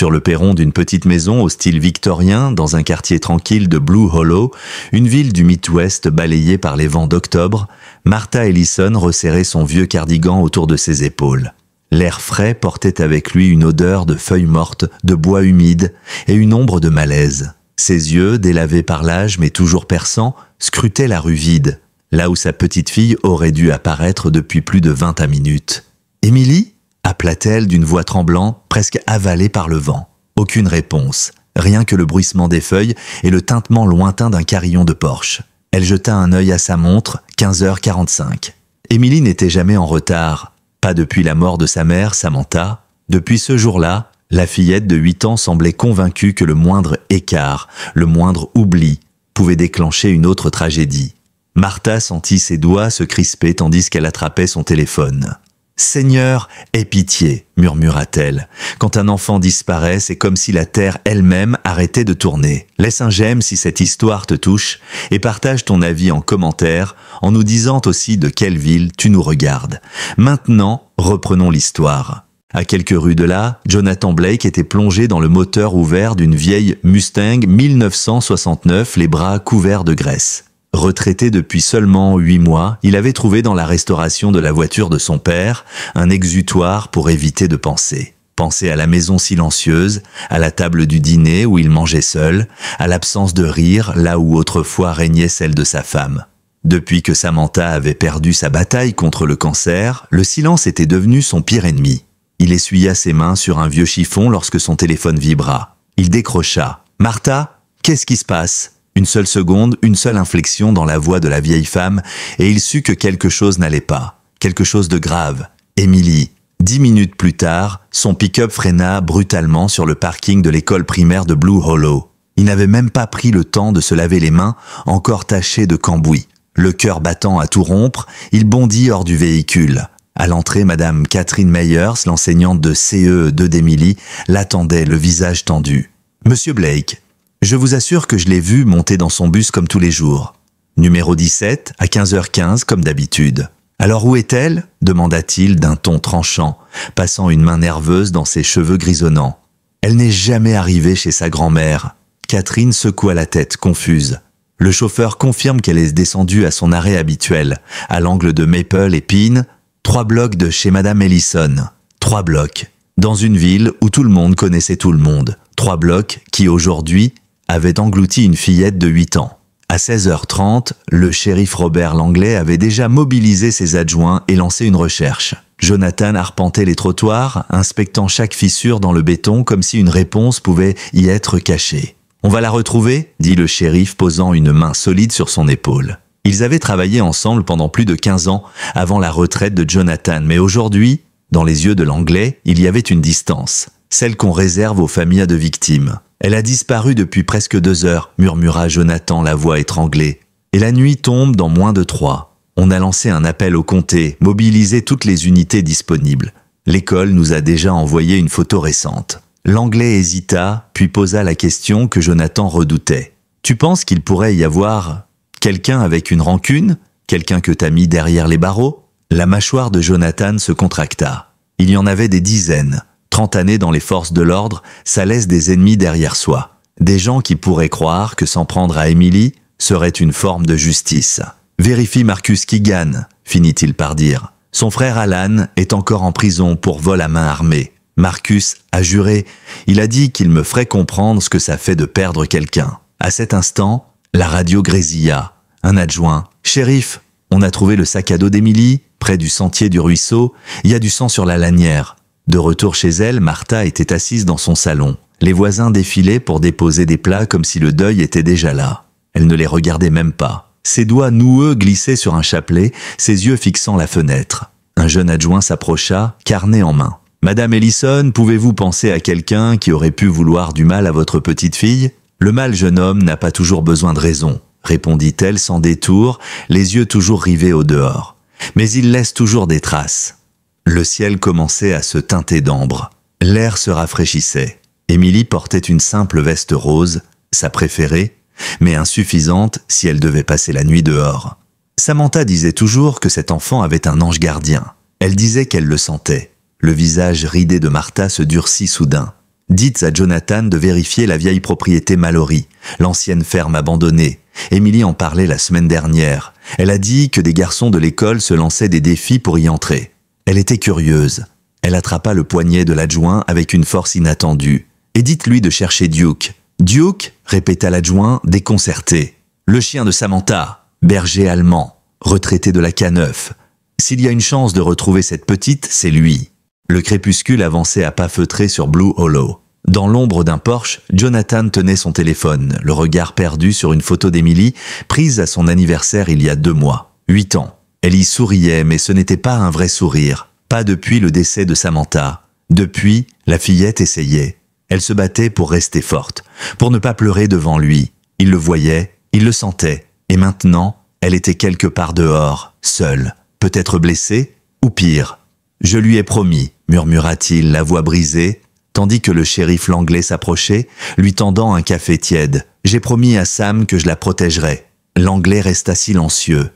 Sur le perron d'une petite maison au style victorien, dans un quartier tranquille de Blue Hollow, une ville du Midwest balayée par les vents d'octobre, Martha Ellison resserrait son vieux cardigan autour de ses épaules. L'air frais portait avec lui une odeur de feuilles mortes, de bois humide et une ombre de malaise. Ses yeux, délavés par l'âge mais toujours perçants, scrutaient la rue vide, là où sa petite fille aurait dû apparaître depuis plus de 20 minutes. « Émilie » appela-t-elle d'une voix tremblante, presque avalée par le vent. Aucune réponse, rien que le bruissement des feuilles et le tintement lointain d'un carillon de Porsche. Elle jeta un œil à sa montre, 15h45. Émilie n'était jamais en retard, pas depuis la mort de sa mère, Samantha. Depuis ce jour-là, la fillette de 8 ans semblait convaincue que le moindre écart, le moindre oubli, pouvait déclencher une autre tragédie. Martha sentit ses doigts se crisper tandis qu'elle attrapait son téléphone. « Seigneur, aie pitié » murmura-t-elle. « Quand un enfant disparaît, c'est comme si la terre elle-même arrêtait de tourner. Laisse un j'aime si cette histoire te touche et partage ton avis en commentaire en nous disant aussi de quelle ville tu nous regardes. Maintenant, reprenons l'histoire. » À quelques rues de là, Jonathan Blake était plongé dans le moteur ouvert d'une vieille Mustang 1969, les bras couverts de graisse. Retraité depuis seulement 8 mois, il avait trouvé dans la restauration de la voiture de son père un exutoire pour éviter de penser. Penser à la maison silencieuse, à la table du dîner où il mangeait seul, à l'absence de rire là où autrefois régnait celle de sa femme. Depuis que Samantha avait perdu sa bataille contre le cancer, le silence était devenu son pire ennemi. Il essuya ses mains sur un vieux chiffon lorsque son téléphone vibra. Il décrocha. « Martha, qu'est-ce qui se passe ?» Une seule seconde, une seule inflexion dans la voix de la vieille femme, et il sut que quelque chose n'allait pas. Quelque chose de grave. Émilie. 10 minutes plus tard, son pick-up freina brutalement sur le parking de l'école primaire de Blue Hollow. Il n'avait même pas pris le temps de se laver les mains, encore tachées de cambouis. Le cœur battant à tout rompre, il bondit hors du véhicule. À l'entrée, Madame Catherine Meyers, l'enseignante de CE2 d'Émilie, l'attendait, le visage tendu. « Monsieur Blake, je vous assure que je l'ai vu monter dans son bus comme tous les jours. Numéro 17, à 15h15, comme d'habitude. Alors où est-elle » demanda-t-il d'un ton tranchant, passant une main nerveuse dans ses cheveux grisonnants. « Elle n'est jamais arrivée chez sa grand-mère. » Catherine secoua la tête, confuse. Le chauffeur confirme qu'elle est descendue à son arrêt habituel, à l'angle de Maple et Pine, 3 blocs de chez Madame Ellison. 3 blocs. Dans une ville où tout le monde connaissait tout le monde. 3 blocs qui, aujourd'hui, avait englouti une fillette de 8 ans. À 16h30, le shérif Robert Langlais avait déjà mobilisé ses adjoints et lancé une recherche. Jonathan arpentait les trottoirs, inspectant chaque fissure dans le béton comme si une réponse pouvait y être cachée. « On va la retrouver » dit le shérif posant une main solide sur son épaule. Ils avaient travaillé ensemble pendant plus de 15 ans avant la retraite de Jonathan, mais aujourd'hui, dans les yeux de Langlais, il y avait une distance, celle qu'on réserve aux familles de victimes. Elle a disparu depuis presque 2 heures, murmura Jonathan, la voix étranglée. Et la nuit tombe dans moins de 3. On a lancé un appel au comté, mobilisé toutes les unités disponibles. L'école nous a déjà envoyé une photo récente. Langlais hésita, puis posa la question que Jonathan redoutait. Tu penses qu'il pourrait y avoir quelqu'un avec une rancune? Quelqu'un que t'as mis derrière les barreaux? La mâchoire de Jonathan se contracta. Il y en avait des dizaines. 30 années dans les forces de l'ordre, ça laisse des ennemis derrière soi. Des gens qui pourraient croire que s'en prendre à Émilie serait une forme de justice. Vérifie Marcus Keegan, finit-il par dire. Son frère Alan est encore en prison pour vol à main armée. Marcus a juré. Il a dit qu'il me ferait comprendre ce que ça fait de perdre quelqu'un. À cet instant, la radio grésilla. Un adjoint. « Shérif, on a trouvé le sac à dos d'Émilie, près du sentier du ruisseau. Il y a du sang sur la lanière. » De retour chez elle, Martha était assise dans son salon. Les voisins défilaient pour déposer des plats comme si le deuil était déjà là. Elle ne les regardait même pas. Ses doigts noueux glissaient sur un chapelet, ses yeux fixant la fenêtre. Un jeune adjoint s'approcha, carnet en main. « Madame Ellison, pouvez-vous penser à quelqu'un qui aurait pu vouloir du mal à votre petite fille ? Le mal jeune homme n'a pas toujours besoin de raison, répondit-elle sans détour, les yeux toujours rivés au dehors. Mais il laisse toujours des traces. Le ciel commençait à se teinter d'ambre. L'air se rafraîchissait. Émilie portait une simple veste rose, sa préférée, mais insuffisante si elle devait passer la nuit dehors. Samantha disait toujours que cet enfant avait un ange gardien. Elle disait qu'elle le sentait. Le visage ridé de Martha se durcit soudain. Dites à Jonathan de vérifier la vieille propriété Mallory, l'ancienne ferme abandonnée. Emily en parlait la semaine dernière. Elle a dit que des garçons de l'école se lançaient des défis pour y entrer. Elle était curieuse. Elle attrapa le poignet de l'adjoint avec une force inattendue. Et dites-lui de chercher Duke. Duke, répéta l'adjoint, déconcerté. Le chien de Samantha, berger allemand, retraité de la K9. S'il y a une chance de retrouver cette petite, c'est lui. Le crépuscule avançait à pas feutrés sur Blue Hollow. Dans l'ombre d'un porche, Jonathan tenait son téléphone, le regard perdu sur une photo d'Emily, prise à son anniversaire il y a 2 mois. 8 ans. Elle y souriait, mais ce n'était pas un vrai sourire. Pas depuis le décès de Samantha. Depuis, la fillette essayait. Elle se battait pour rester forte, pour ne pas pleurer devant lui. Il le voyait, il le sentait. Et maintenant, elle était quelque part dehors, seule, peut-être blessée, ou pire. « Je lui ai promis », murmura-t-il, la voix brisée, tandis que le shérif Langlais s'approchait, lui tendant un café tiède. « J'ai promis à Sam que je la protégerais. » Langlais resta silencieux.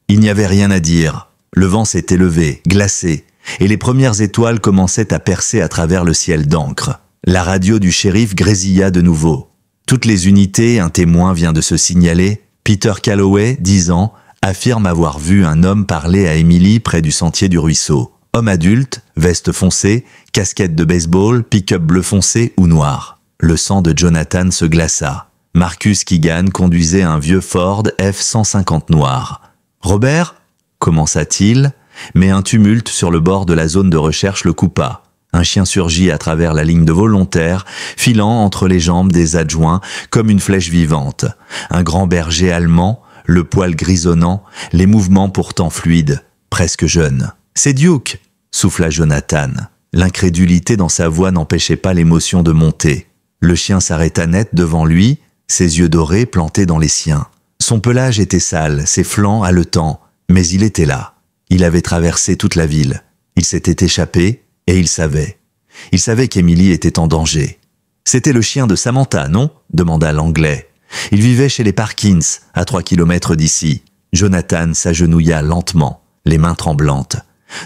Il n'y avait rien à dire. Le vent s'était levé, glacé, et les premières étoiles commençaient à percer à travers le ciel d'encre. La radio du shérif grésilla de nouveau. Toutes les unités, un témoin vient de se signaler. Peter Calloway, 10 ans, affirme avoir vu un homme parler à Emily près du sentier du ruisseau. Homme adulte, veste foncée, casquette de baseball, pick-up bleu foncé ou noir. Le sang de Jonathan se glaça. Marcus Keegan conduisait un vieux Ford F-150 noir. « Robert ?» commença-t-il, mais un tumulte sur le bord de la zone de recherche le coupa. Un chien surgit à travers la ligne de volontaires, filant entre les jambes des adjoints comme une flèche vivante. Un grand berger allemand, le poil grisonnant, les mouvements pourtant fluides, presque jeunes. « C'est Duke !» souffla Jonathan. L'incrédulité dans sa voix n'empêchait pas l'émotion de monter. Le chien s'arrêta net devant lui, ses yeux dorés plantés dans les siens. Son pelage était sale, ses flancs haletants, mais il était là. Il avait traversé toute la ville. Il s'était échappé, et il savait. Il savait qu'Emily était en danger. « C'était le chien de Samantha, non ?» demanda l'Anglais. Il vivait chez les Parkins, à 3 kilomètres d'ici. Jonathan s'agenouilla lentement, les mains tremblantes.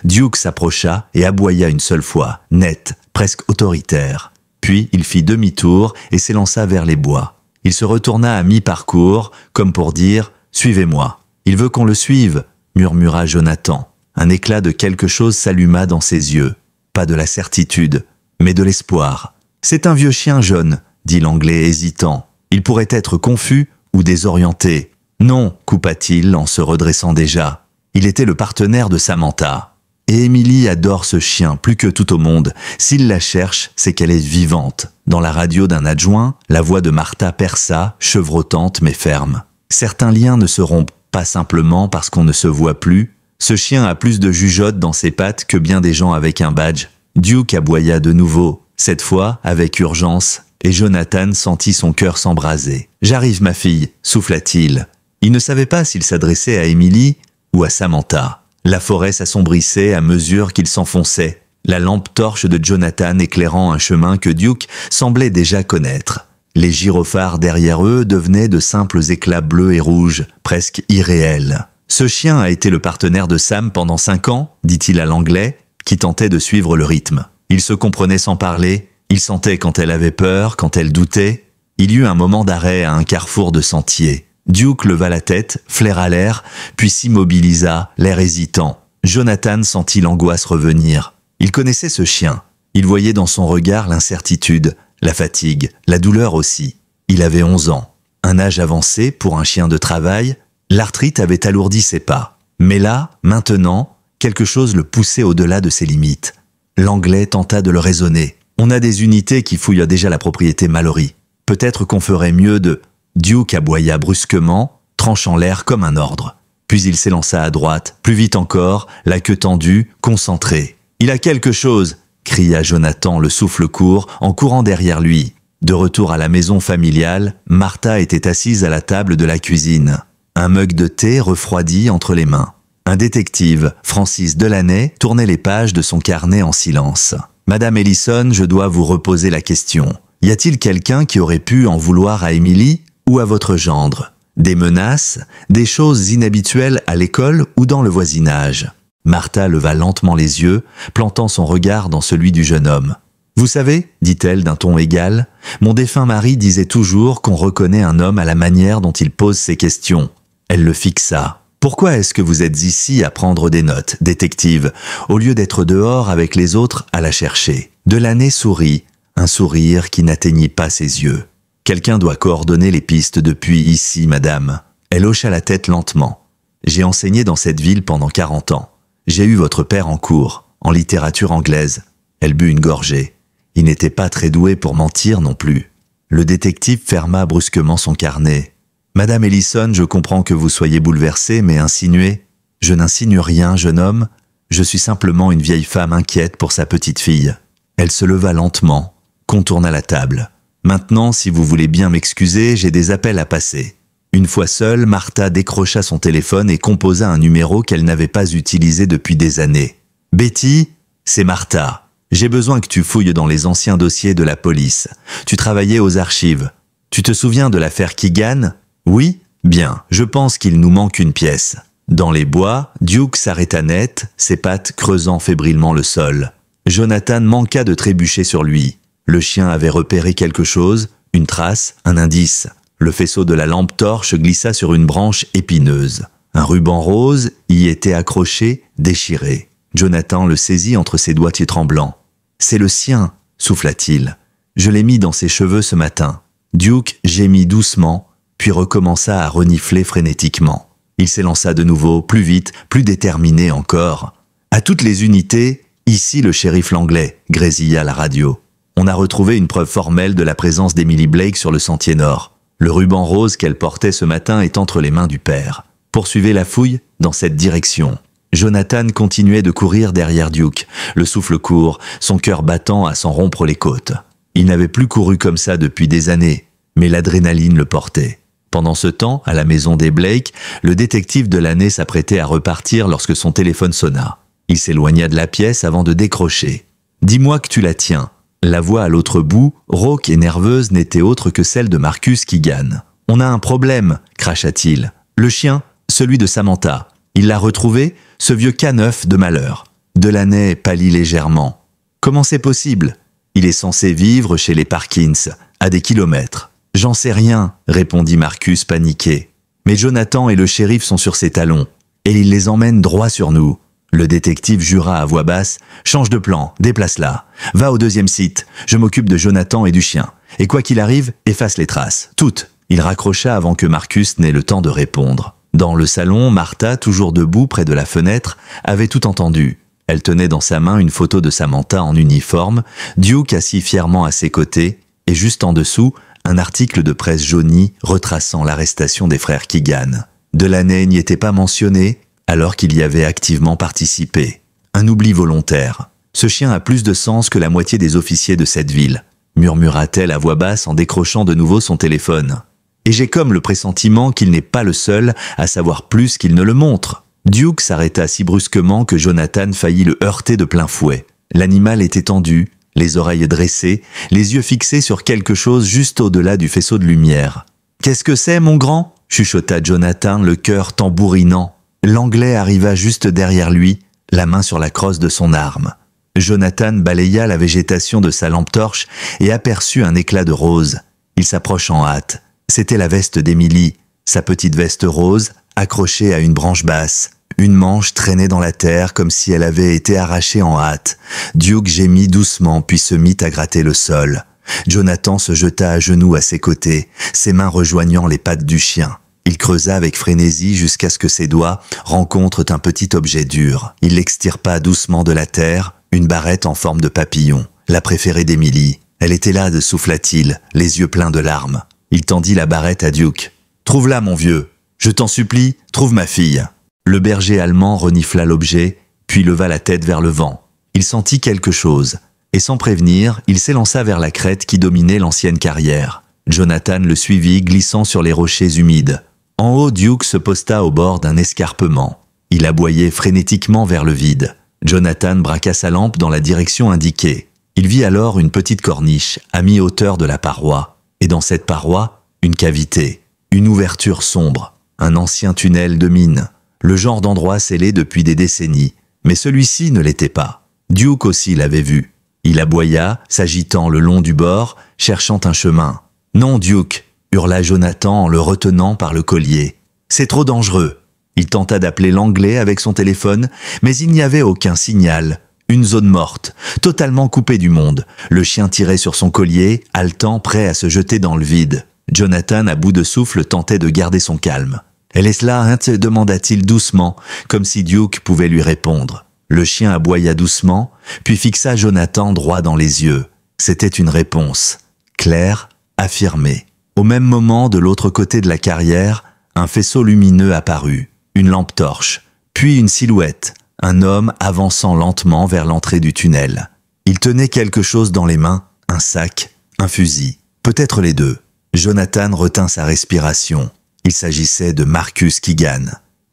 Duke s'approcha et aboya une seule fois, net, presque autoritaire. Puis il fit demi-tour et s'élança vers les bois. Il se retourna à mi-parcours, comme pour dire « Suivez-moi ». « Il veut qu'on le suive », murmura Jonathan. Un éclat de quelque chose s'alluma dans ses yeux. Pas de la certitude, mais de l'espoir. « C'est un vieux chien jaune », dit l'Anglais hésitant. « Il pourrait être confus ou désorienté. »« Non », coupa-t-il en se redressant déjà. Il était le partenaire de Samantha. Et Emily adore ce chien plus que tout au monde. S'il la cherche, c'est qu'elle est vivante. Dans la radio d'un adjoint, la voix de Martha perça, chevrotante mais ferme. Certains liens ne se rompent pas simplement parce qu'on ne se voit plus. Ce chien a plus de jugeote dans ses pattes que bien des gens avec un badge. Duke aboya de nouveau, cette fois avec urgence, et Jonathan sentit son cœur s'embraser. « J'arrive, ma fille », souffla-t-il. Il ne savait pas s'il s'adressait à Emily ou à Samantha. La forêt s'assombrissait à mesure qu'il s'enfonçait, la lampe torche de Jonathan éclairant un chemin que Duke semblait déjà connaître. Les gyrophares derrière eux devenaient de simples éclats bleus et rouges, presque irréels. « Ce chien a été le partenaire de Sam pendant 5 ans, dit-il à l'Anglais, qui tentait de suivre le rythme. Ils se comprenaient sans parler, il sentait quand elle avait peur, quand elle doutait. Il y eut un moment d'arrêt à un carrefour de sentiers. Duke leva la tête, flaira l'air, puis s'immobilisa, l'air hésitant. Jonathan sentit l'angoisse revenir. Il connaissait ce chien. Il voyait dans son regard l'incertitude, la fatigue, la douleur aussi. Il avait 11 ans. Un âge avancé pour un chien de travail, l'arthrite avait alourdi ses pas. Mais là, maintenant, quelque chose le poussait au-delà de ses limites. L'Anglais tenta de le raisonner. On a des unités qui fouillent déjà la propriété Mallory. Peut-être qu'on ferait mieux de... Duke aboya brusquement, tranchant l'air comme un ordre. Puis il s'élança à droite, plus vite encore, la queue tendue, concentré. « Il a quelque chose !» cria Jonathan, le souffle court, en courant derrière lui. De retour à la maison familiale, Martha était assise à la table de la cuisine. Un mug de thé refroidi entre les mains. Un détective, Francis Delaney, tournait les pages de son carnet en silence. « Madame Ellison, je dois vous reposer la question. Y a-t-il quelqu'un qui aurait pu en vouloir à Emily ou à votre gendre? Des menaces, des choses inhabituelles à l'école ou dans le voisinage ?» Martha leva lentement les yeux, plantant son regard dans celui du jeune homme. Vous savez, dit-elle d'un ton égal, mon défunt mari disait toujours qu'on reconnaît un homme à la manière dont il pose ses questions. Elle le fixa. Pourquoi est-ce que vous êtes ici à prendre des notes, détective, au lieu d'être dehors avec les autres à la chercher? Delaney sourit, un sourire qui n'atteignit pas ses yeux. Quelqu'un doit coordonner les pistes depuis ici, madame. Elle hocha la tête lentement. J'ai enseigné dans cette ville pendant 40 ans. J'ai eu votre père en cours, en littérature anglaise. Elle but une gorgée. Il n'était pas très doué pour mentir non plus. Le détective ferma brusquement son carnet. Madame Ellison, je comprends que vous soyez bouleversée, mais insinuez. Je n'insinue rien, jeune homme. Je suis simplement une vieille femme inquiète pour sa petite fille. Elle se leva lentement, contourna la table. Maintenant, si vous voulez bien m'excuser, j'ai des appels à passer. Une fois seule, Martha décrocha son téléphone et composa un numéro qu'elle n'avait pas utilisé depuis des années. Betty, c'est Martha. J'ai besoin que tu fouilles dans les anciens dossiers de la police. Tu travaillais aux archives. Tu te souviens de l'affaire Keegan ? Oui ? Bien, je pense qu'il nous manque une pièce. Dans les bois, Duke s'arrêta net, ses pattes creusant fébrilement le sol. Jonathan manqua de trébucher sur lui. Le chien avait repéré quelque chose, une trace, un indice. Le faisceau de la lampe torche glissa sur une branche épineuse. Un ruban rose y était accroché, déchiré. Jonathan le saisit entre ses doigtiers tremblants. « C'est le sien !» souffla-t-il. « Je l'ai mis dans ses cheveux ce matin. » Duke gémit doucement, puis recommença à renifler frénétiquement. Il s'élança de nouveau, plus vite, plus déterminé encore. « À toutes les unités, ici le shérif Langlais » grésilla la radio. « On a retrouvé une preuve formelle de la présence d'Emily Blake sur le sentier nord. Le ruban rose qu'elle portait ce matin est entre les mains du père. Poursuivez la fouille dans cette direction. » Jonathan continuait de courir derrière Duke, le souffle court, son cœur battant à s'en rompre les côtes. Il n'avait plus couru comme ça depuis des années, mais l'adrénaline le portait. Pendant ce temps, à la maison des Blake, le détective Delaney s'apprêtait à repartir lorsque son téléphone sonna. Il s'éloigna de la pièce avant de décrocher. « Dis-moi que tu la tiens. » La voix à l'autre bout, rauque et nerveuse, n'était autre que celle de Marcus Keegan. « On a un problème, cracha-t-il. Le chien, celui de Samantha. Il l'a retrouvé, ce vieux K9 de malheur. » Delaney pâlit légèrement. « Comment c'est possible ? Il est censé vivre chez les Parkins, à des kilomètres. »« J'en sais rien, » répondit Marcus paniqué. « Mais Jonathan et le shérif sont sur ses talons, et il les emmène droit sur nous. » Le détective jura à voix basse. « Change de plan, déplace-la. Va au 2e site, je m'occupe de Jonathan et du chien. Et quoi qu'il arrive, efface les traces, toutes. » Il raccrocha avant que Marcus n'ait le temps de répondre. Dans le salon, Martha, toujours debout près de la fenêtre, avait tout entendu. Elle tenait dans sa main une photo de Samantha en uniforme, Duke assis fièrement à ses côtés, et juste en dessous, un article de presse jauni retraçant l'arrestation des frères Keegan. Delaney n'y était pas mentionné, alors qu'il y avait activement participé. Un oubli volontaire. Ce chien a plus de sens que la moitié des officiers de cette ville, murmura-t-elle à voix basse en décrochant de nouveau son téléphone. Et j'ai comme le pressentiment qu'il n'est pas le seul à savoir plus qu'il ne le montre. Duke s'arrêta si brusquement que Jonathan faillit le heurter de plein fouet. L'animal était tendu, les oreilles dressées, les yeux fixés sur quelque chose juste au-delà du faisceau de lumière. « Qu'est-ce que c'est, mon grand ?» chuchota Jonathan, le cœur tambourinant. L'Anglais arriva juste derrière lui, la main sur la crosse de son arme. Jonathan balaya la végétation de sa lampe torche et aperçut un éclat de rose. Il s'approche en hâte. C'était la veste d'Emily, sa petite veste rose, accrochée à une branche basse. Une manche traînait dans la terre comme si elle avait été arrachée en hâte. Duke gémit doucement puis se mit à gratter le sol. Jonathan se jeta à genoux à ses côtés, ses mains rejoignant les pattes du chien. Il creusa avec frénésie jusqu'à ce que ses doigts rencontrent un petit objet dur. Il l'extirpa doucement de la terre, une barrette en forme de papillon, la préférée d'Emily. Elle était là, souffla-t-il, les yeux pleins de larmes. Il tendit la barrette à Duke. « Trouve-la, mon vieux. Je t'en supplie, trouve ma fille. » Le berger allemand renifla l'objet, puis leva la tête vers le vent. Il sentit quelque chose, et sans prévenir, il s'élança vers la crête qui dominait l'ancienne carrière. Jonathan le suivit, glissant sur les rochers humides. En haut, Duke se posta au bord d'un escarpement. Il aboyait frénétiquement vers le vide. Jonathan braqua sa lampe dans la direction indiquée. Il vit alors une petite corniche, à mi-hauteur de la paroi. Et dans cette paroi, une cavité, une ouverture sombre, un ancien tunnel de mine. Le genre d'endroit scellé depuis des décennies. Mais celui-ci ne l'était pas. Duke aussi l'avait vu. Il aboya, s'agitant le long du bord, cherchant un chemin. « Non, Duke !» hurla Jonathan en le retenant par le collier. « C'est trop dangereux !» Il tenta d'appeler l'anglais avec son téléphone, mais il n'y avait aucun signal. Une zone morte, totalement coupée du monde. Le chien tirait sur son collier, haletant, prêt à se jeter dans le vide. Jonathan, à bout de souffle, tentait de garder son calme. « Elle est là, hein ?» demanda-t-il doucement, comme si Duke pouvait lui répondre. Le chien aboya doucement, puis fixa Jonathan droit dans les yeux. C'était une réponse, claire, affirmée. Au même moment, de l'autre côté de la carrière, un faisceau lumineux apparut, une lampe torche, puis une silhouette, un homme avançant lentement vers l'entrée du tunnel. Il tenait quelque chose dans les mains, un sac, un fusil, peut-être les deux. Jonathan retint sa respiration. Il s'agissait de Marcus Keegan.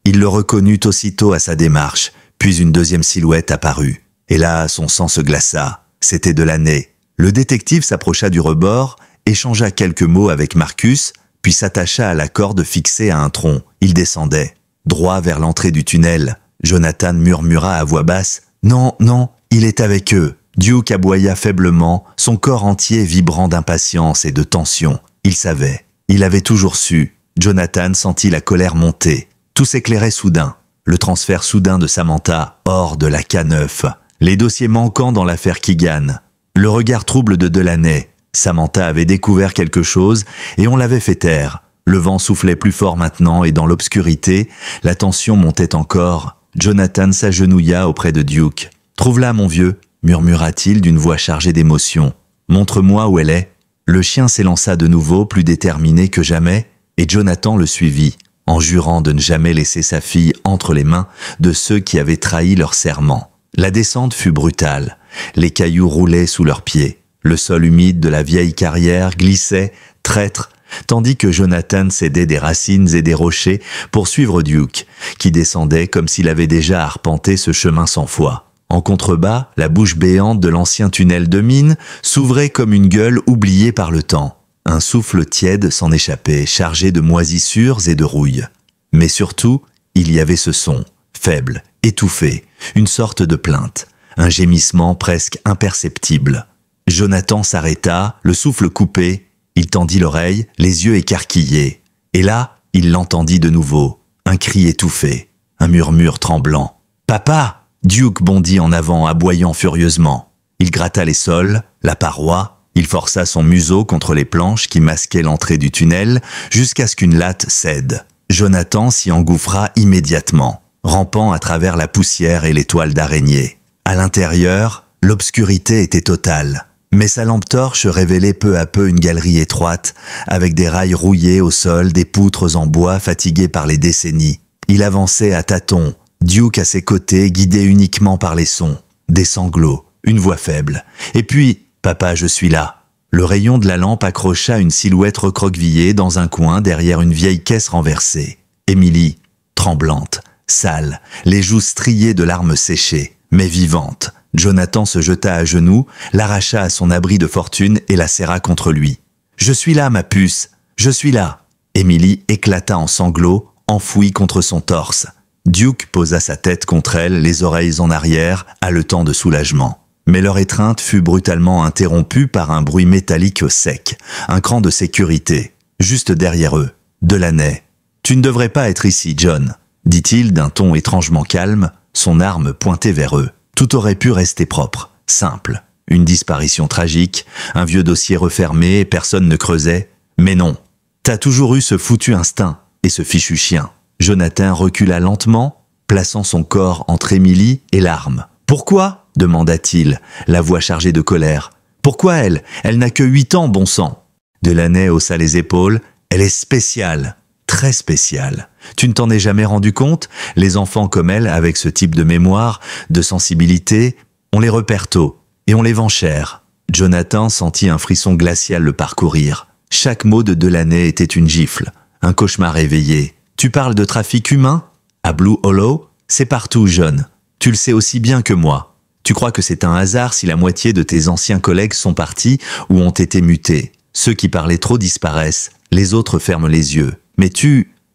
Il le reconnut aussitôt à sa démarche, puis une deuxième silhouette apparut. Et là, son sang se glaça. C'était Delaney. Le détective s'approcha du rebord, échangea quelques mots avec Marcus, puis s'attacha à la corde fixée à un tronc. Il descendait. Droit vers l'entrée du tunnel. Jonathan murmura à voix basse « Non, non, il est avec eux ». Duke aboya faiblement, son corps entier vibrant d'impatience et de tension. Il savait. Il avait toujours su. Jonathan sentit la colère monter. Tout s'éclairait soudain. Le transfert soudain de Samantha hors de la K9. Les dossiers manquants dans l'affaire Keegan. Le regard trouble de Delaney. Samantha avait découvert quelque chose et on l'avait fait taire. Le vent soufflait plus fort maintenant et dans l'obscurité, la tension montait encore. Jonathan s'agenouilla auprès de Duke. « Trouve-la, mon vieux », murmura-t-il d'une voix chargée d'émotion. « Montre-moi où elle est. » Le chien s'élança de nouveau, plus déterminé que jamais, et Jonathan le suivit, en jurant de ne jamais laisser sa fille entre les mains de ceux qui avaient trahi leur serment. La descente fut brutale. Les cailloux roulaient sous leurs pieds. Le sol humide de la vieille carrière glissait, traître, tandis que Jonathan cédait des racines et des rochers pour suivre Duke, qui descendait comme s'il avait déjà arpenté ce chemin 100 fois. En contrebas, la bouche béante de l'ancien tunnel de mine s'ouvrait comme une gueule oubliée par le temps. Un souffle tiède s'en échappait, chargé de moisissures et de rouille. Mais surtout, il y avait ce son, faible, étouffé, une sorte de plainte, un gémissement presque imperceptible. Jonathan s'arrêta, le souffle coupé, il tendit l'oreille, les yeux écarquillés. Et là, il l'entendit de nouveau, un cri étouffé, un murmure tremblant. « Papa !» Duke bondit en avant, aboyant furieusement. Il gratta les sols, la paroi, il força son museau contre les planches qui masquaient l'entrée du tunnel jusqu'à ce qu'une latte cède. Jonathan s'y engouffra immédiatement, rampant à travers la poussière et les toiles d'araignée. À l'intérieur, l'obscurité était totale. Mais sa lampe torche révélait peu à peu une galerie étroite, avec des rails rouillés au sol, des poutres en bois fatiguées par les décennies. Il avançait à tâtons, Duke à ses côtés, guidé uniquement par les sons. Des sanglots, une voix faible. Et puis, « Papa, je suis là ». Le rayon de la lampe accrocha une silhouette recroquevillée dans un coin derrière une vieille caisse renversée. Émilie, tremblante, sale, les joues striées de larmes séchées, mais vivante. Jonathan se jeta à genoux, l'arracha à son abri de fortune et la serra contre lui. « Je suis là, ma puce, je suis là !» Émilie éclata en sanglots, enfouie contre son torse. Duke posa sa tête contre elle, les oreilles en arrière, haletant de soulagement. Mais leur étreinte fut brutalement interrompue par un bruit métallique sec, un cran de sécurité, juste derrière eux. Delaney. « Tu ne devrais pas être ici, John », dit-il d'un ton étrangement calme, son arme pointée vers eux. Tout aurait pu rester propre, simple. Une disparition tragique, un vieux dossier refermé, personne ne creusait. Mais non, t'as toujours eu ce foutu instinct et ce fichu chien. Jonathan recula lentement, plaçant son corps entre Émilie et l'arme. « Pourquoi ?» demanda-t-il, la voix chargée de colère. « Pourquoi elle ? Elle n'a que 8 ans, bon sang !» Delaney haussa les épaules. « Elle est spéciale, très spéciale. Tu ne t'en es jamais rendu compte ? Les enfants comme elle, avec ce type de mémoire, de sensibilité, on les repère tôt et on les vend cher. » Jonathan sentit un frisson glacial le parcourir. Chaque mot de Delaney était une gifle, un cauchemar éveillé. « Tu parles de trafic humain ? À Blue Hollow ? C'est partout, jeune. Tu le sais aussi bien que moi. Tu crois que c'est un hasard si la moitié de tes anciens collègues sont partis ou ont été mutés. Ceux qui parlaient trop disparaissent, les autres ferment les yeux. Mais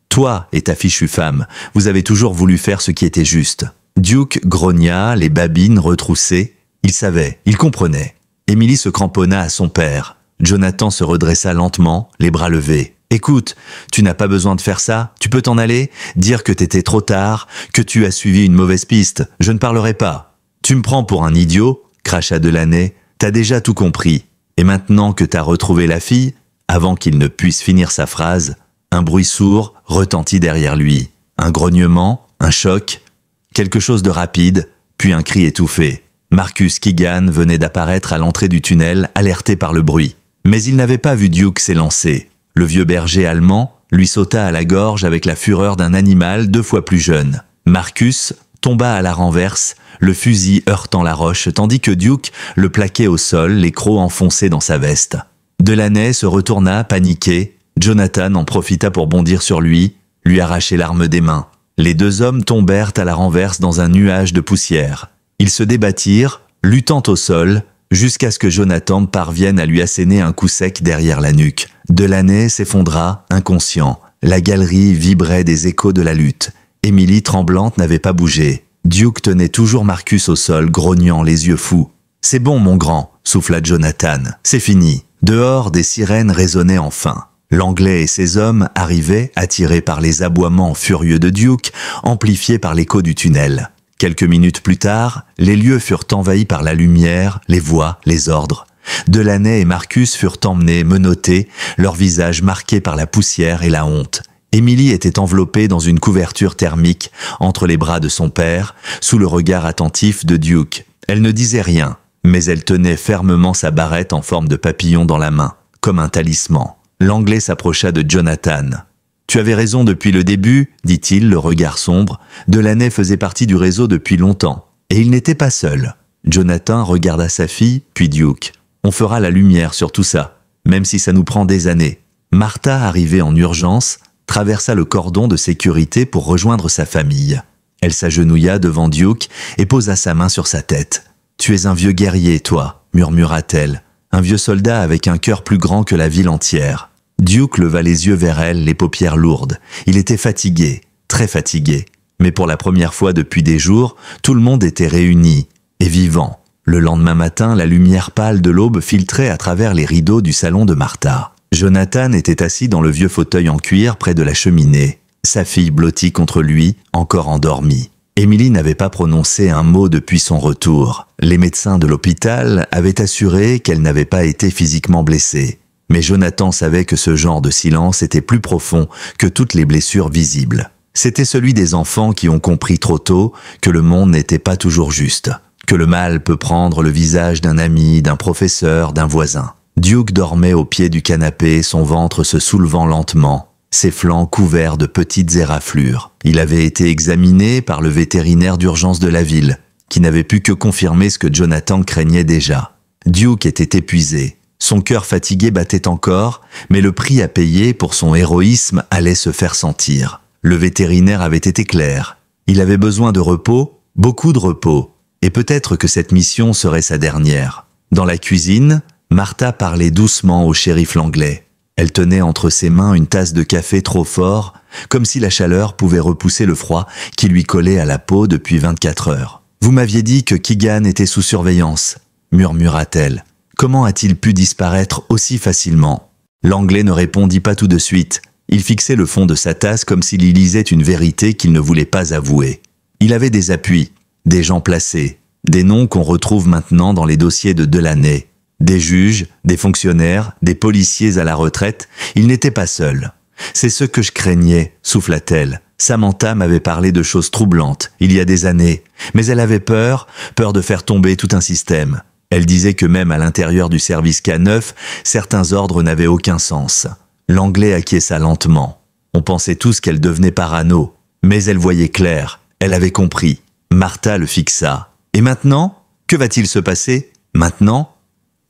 toi et ta fichue femme, vous avez toujours voulu faire ce qui était juste. » Duke grogna, les babines retroussées. Il savait, il comprenait. Émilie se cramponna à son père. Jonathan se redressa lentement, les bras levés. « Écoute, tu n'as pas besoin de faire ça, tu peux t'en aller, dire que t'étais trop tard, que tu as suivi une mauvaise piste, je ne parlerai pas. Tu me prends pour un idiot ?» cracha Delaney. « T'as déjà tout compris. Et maintenant que t'as retrouvé la fille ?» Avant qu'il ne puisse finir sa phrase, un bruit sourd retentit derrière lui. Un grognement, un choc, quelque chose de rapide, puis un cri étouffé. Marcus Keegan venait d'apparaître à l'entrée du tunnel, alerté par le bruit. Mais il n'avait pas vu Duke s'élancer. Le vieux berger allemand lui sauta à la gorge avec la fureur d'un animal 2 fois plus jeune. Marcus tomba à la renverse, le fusil heurtant la roche, tandis que Duke le plaquait au sol, les crocs enfoncés dans sa veste. Delaney se retourna, paniqué. Jonathan en profita pour bondir sur lui arracher l'arme des mains. Les 2 hommes tombèrent à la renverse dans un nuage de poussière. Ils se débattirent, luttant au sol, jusqu'à ce que Jonathan parvienne à lui asséner un coup sec derrière la nuque. Delaney s'effondra, inconscient. La galerie vibrait des échos de la lutte. Émilie, tremblante, n'avait pas bougé. Duke tenait toujours Marcus au sol, grognant, les yeux fous. « C'est bon, mon grand !» souffla Jonathan. « C'est fini !» Dehors, des sirènes résonnaient enfin. L'Anglais et ses hommes arrivaient, attirés par les aboiements furieux de Duke, amplifiés par l'écho du tunnel. Quelques minutes plus tard, les lieux furent envahis par la lumière, les voix, les ordres. Delaney et Marcus furent emmenés, menottés, leurs visages marqués par la poussière et la honte. Émilie était enveloppée dans une couverture thermique, entre les bras de son père, sous le regard attentif de Duke. Elle ne disait rien, mais elle tenait fermement sa barrette en forme de papillon dans la main, comme un talisman. L'Anglais s'approcha de Jonathan. « Tu avais raison depuis le début, dit-il, le regard sombre. Delaney faisait partie du réseau depuis longtemps. Et il n'était pas seul. » Jonathan regarda sa fille, puis Duke. « On fera la lumière sur tout ça, même si ça nous prend des années. » Martha, arrivée en urgence, traversa le cordon de sécurité pour rejoindre sa famille. Elle s'agenouilla devant Duke et posa sa main sur sa tête. « Tu es un vieux guerrier, toi, murmura-t-elle. Un vieux soldat avec un cœur plus grand que la ville entière. » Duke leva les yeux vers elle, les paupières lourdes. Il était fatigué, très fatigué. Mais pour la première fois depuis des jours, tout le monde était réuni et vivant. Le lendemain matin, la lumière pâle de l'aube filtrait à travers les rideaux du salon de Martha. Jonathan était assis dans le vieux fauteuil en cuir près de la cheminée. Sa fille blottie contre lui, encore endormie. Émilie n'avait pas prononcé un mot depuis son retour. Les médecins de l'hôpital avaient assuré qu'elle n'avait pas été physiquement blessée. Mais Jonathan savait que ce genre de silence était plus profond que toutes les blessures visibles. C'était celui des enfants qui ont compris trop tôt que le monde n'était pas toujours juste, que le mal peut prendre le visage d'un ami, d'un professeur, d'un voisin. Duke dormait au pied du canapé, son ventre se soulevant lentement, ses flancs couverts de petites éraflures. Il avait été examiné par le vétérinaire d'urgence de la ville, qui n'avait pu que confirmer ce que Jonathan craignait déjà. Duke était épuisé. Son cœur fatigué battait encore, mais le prix à payer pour son héroïsme allait se faire sentir. Le vétérinaire avait été clair. Il avait besoin de repos, beaucoup de repos, et peut-être que cette mission serait sa dernière. Dans la cuisine, Martha parlait doucement au shérif Langlais. Elle tenait entre ses mains une tasse de café trop fort, comme si la chaleur pouvait repousser le froid qui lui collait à la peau depuis 24 heures. « Vous m'aviez dit que Keegan était sous surveillance », murmura-t-elle. Comment a-t-il pu disparaître aussi facilement? L'Anglais ne répondit pas tout de suite. Il fixait le fond de sa tasse comme s'il y lisait une vérité qu'il ne voulait pas avouer. Il avait des appuis, des gens placés, des noms qu'on retrouve maintenant dans les dossiers de Delaney. Des juges, des fonctionnaires, des policiers à la retraite. Il n'était pas seul. C'est ce que je craignais, souffla-t-elle. Samantha m'avait parlé de choses troublantes, il y a des années. Mais elle avait peur de faire tomber tout un système. Elle disait que même à l'intérieur du service K9, certains ordres n'avaient aucun sens. L'Anglais acquiesça lentement. On pensait tous qu'elle devenait parano. Mais elle voyait clair. Elle avait compris. Martha le fixa. Et maintenant? Que va-t-il se passer? Maintenant?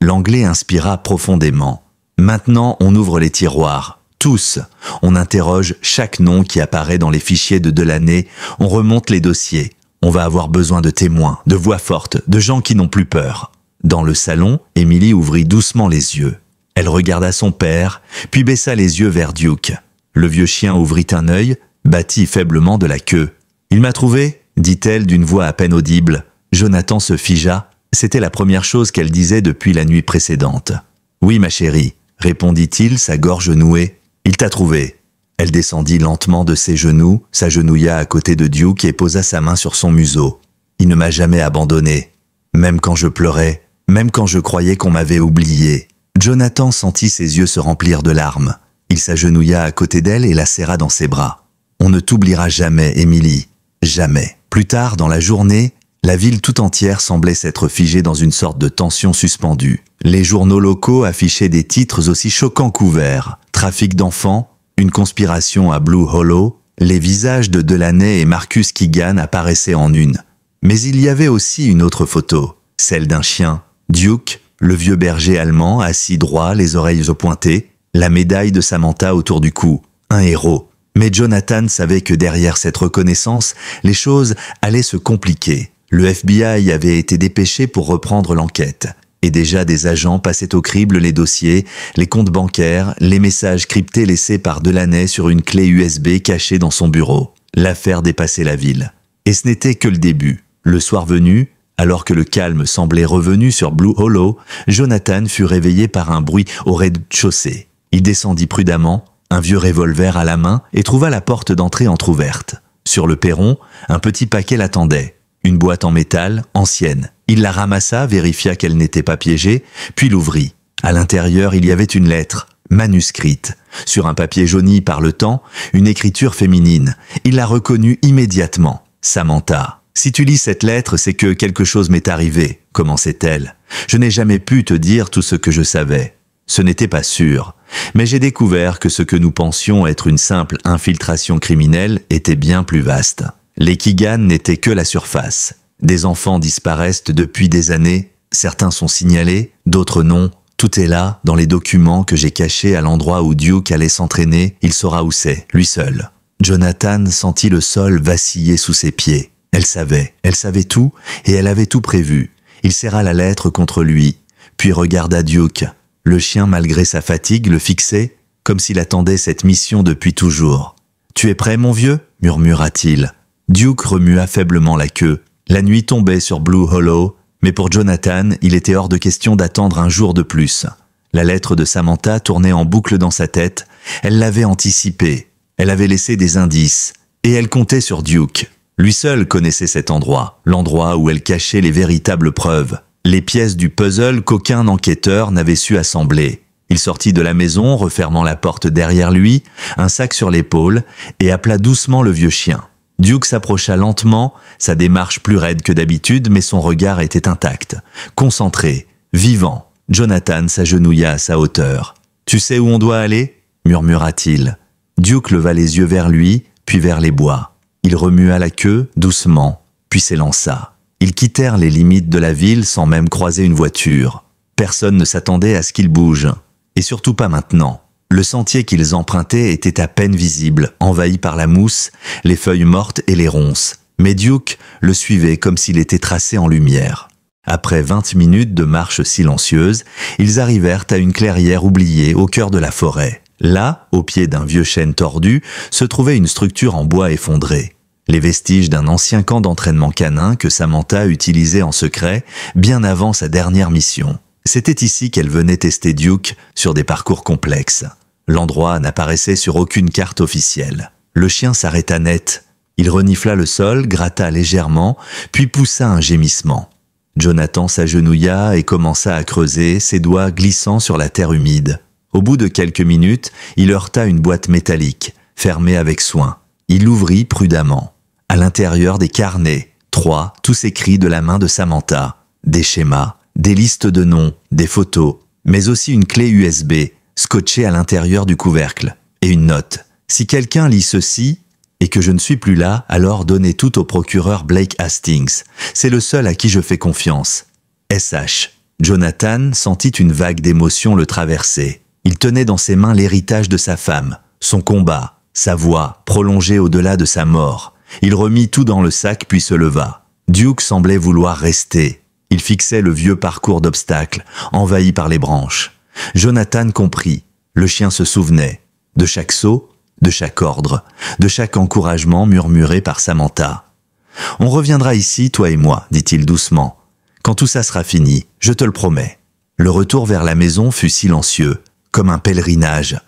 L'Anglais inspira profondément. Maintenant, on ouvre les tiroirs. Tous. On interroge chaque nom qui apparaît dans les fichiers de Delaney. On remonte les dossiers. On va avoir besoin de témoins, de voix fortes, de gens qui n'ont plus peur. Dans le salon, Émilie ouvrit doucement les yeux. Elle regarda son père, puis baissa les yeux vers Duke. Le vieux chien ouvrit un œil, battit faiblement de la queue. « Il m'a trouvé » dit-elle d'une voix à peine audible. Jonathan se figea. C'était la première chose qu'elle disait depuis la nuit précédente. « Oui, ma chérie », répondit-il, sa gorge nouée. « Il t'a trouvé. » Elle descendit lentement de ses genoux, s'agenouilla à côté de Duke et posa sa main sur son museau. « Il ne m'a jamais abandonné. Même quand je pleurais, même quand je croyais qu'on m'avait oublié. » Jonathan sentit ses yeux se remplir de larmes. Il s'agenouilla à côté d'elle et la serra dans ses bras. « On ne t'oubliera jamais, Émilie. Jamais. » Plus tard, dans la journée, la ville tout entière semblait s'être figée dans une sorte de tension suspendue. Les journaux locaux affichaient des titres aussi choquants qu'ouverts. Trafic d'enfants, une conspiration à Blue Hollow, les visages de Delaney et Marcus Keegan apparaissaient en une. Mais il y avait aussi une autre photo, celle d'un chien. Duke, le vieux berger allemand, assis droit, les oreilles au pointé, la médaille de Samantha autour du cou. Un héros. Mais Jonathan savait que derrière cette reconnaissance, les choses allaient se compliquer. Le FBI avait été dépêché pour reprendre l'enquête. Et déjà des agents passaient au crible les dossiers, les comptes bancaires, les messages cryptés laissés par Delaney sur une clé USB cachée dans son bureau. L'affaire dépassait la ville. Et ce n'était que le début. Le soir venu, alors que le calme semblait revenu sur Blue Hollow, Jonathan fut réveillé par un bruit au rez-de-chaussée. Il descendit prudemment, un vieux revolver à la main, et trouva la porte d'entrée entr'ouverte. Sur le perron, un petit paquet l'attendait. Une boîte en métal, ancienne. Il la ramassa, vérifia qu'elle n'était pas piégée, puis l'ouvrit. À l'intérieur, il y avait une lettre, manuscrite. Sur un papier jauni par le temps, une écriture féminine. Il la reconnut immédiatement. Samantha. « Si tu lis cette lettre, c'est que quelque chose m'est arrivé, » commençait-elle. « Je n'ai jamais pu te dire tout ce que je savais. Ce n'était pas sûr. Mais j'ai découvert que ce que nous pensions être une simple infiltration criminelle était bien plus vaste. Les Keegan n'étaient que la surface. Des enfants disparaissent depuis des années, certains sont signalés, d'autres non. Tout est là, dans les documents que j'ai cachés à l'endroit où Duke allait s'entraîner, il saura où c'est, lui seul. » Jonathan sentit le sol vaciller sous ses pieds. Elle savait tout, et elle avait tout prévu. Il serra la lettre contre lui, puis regarda Duke. Le chien, malgré sa fatigue, le fixait, comme s'il attendait cette mission depuis toujours. « Tu es prêt, mon vieux » murmura-t-il. Duke remua faiblement la queue. La nuit tombait sur Blue Hollow, mais pour Jonathan, il était hors de question d'attendre un jour de plus. La lettre de Samantha tournait en boucle dans sa tête. Elle l'avait anticipée. Elle avait laissé des indices. Et elle comptait sur Duke. Lui seul connaissait cet endroit, l'endroit où elle cachait les véritables preuves. Les pièces du puzzle qu'aucun enquêteur n'avait su assembler. Il sortit de la maison, refermant la porte derrière lui, un sac sur l'épaule, et appela doucement le vieux chien. Duke s'approcha lentement, sa démarche plus raide que d'habitude, mais son regard était intact, concentré, vivant. Jonathan s'agenouilla à sa hauteur. « Tu sais où on doit aller » murmura-t-il. Duke leva les yeux vers lui, puis vers les bois. Il remua la queue, doucement, puis s'élança. Ils quittèrent les limites de la ville sans même croiser une voiture. Personne ne s'attendait à ce qu'ils bougent. Et surtout pas maintenant. Le sentier qu'ils empruntaient était à peine visible, envahi par la mousse, les feuilles mortes et les ronces. Mais Duke le suivait comme s'il était tracé en lumière. Après 20 minutes de marche silencieuse, ils arrivèrent à une clairière oubliée au cœur de la forêt. Là, au pied d'un vieux chêne tordu, se trouvait une structure en bois effondrée. Les vestiges d'un ancien camp d'entraînement canin que Samantha utilisait en secret bien avant sa dernière mission. C'était ici qu'elle venait tester Duke sur des parcours complexes. L'endroit n'apparaissait sur aucune carte officielle. Le chien s'arrêta net. Il renifla le sol, gratta légèrement, puis poussa un gémissement. Jonathan s'agenouilla et commença à creuser, ses doigts glissant sur la terre humide. Au bout de quelques minutes, il heurta une boîte métallique, fermée avec soin. Il l'ouvrit prudemment. À l'intérieur des carnets, 3, tous écrits de la main de Samantha. Des schémas, des listes de noms, des photos, mais aussi une clé USB, scotchée à l'intérieur du couvercle, et une note. Si quelqu'un lit ceci, et que je ne suis plus là, alors donnez tout au procureur Blake Hastings. C'est le seul à qui je fais confiance. SH. Jonathan sentit une vague d'émotion le traverser. Il tenait dans ses mains l'héritage de sa femme, son combat, sa voix, prolongée au-delà de sa mort. Il remit tout dans le sac puis se leva. Duke semblait vouloir rester. Il fixait le vieux parcours d'obstacles, envahi par les branches. Jonathan comprit. Le chien se souvenait. De chaque saut, de chaque ordre, de chaque encouragement murmuré par Samantha. « On reviendra ici, toi et moi, dit-il doucement. Quand tout ça sera fini, je te le promets. » Le retour vers la maison fut silencieux, comme un pèlerinage.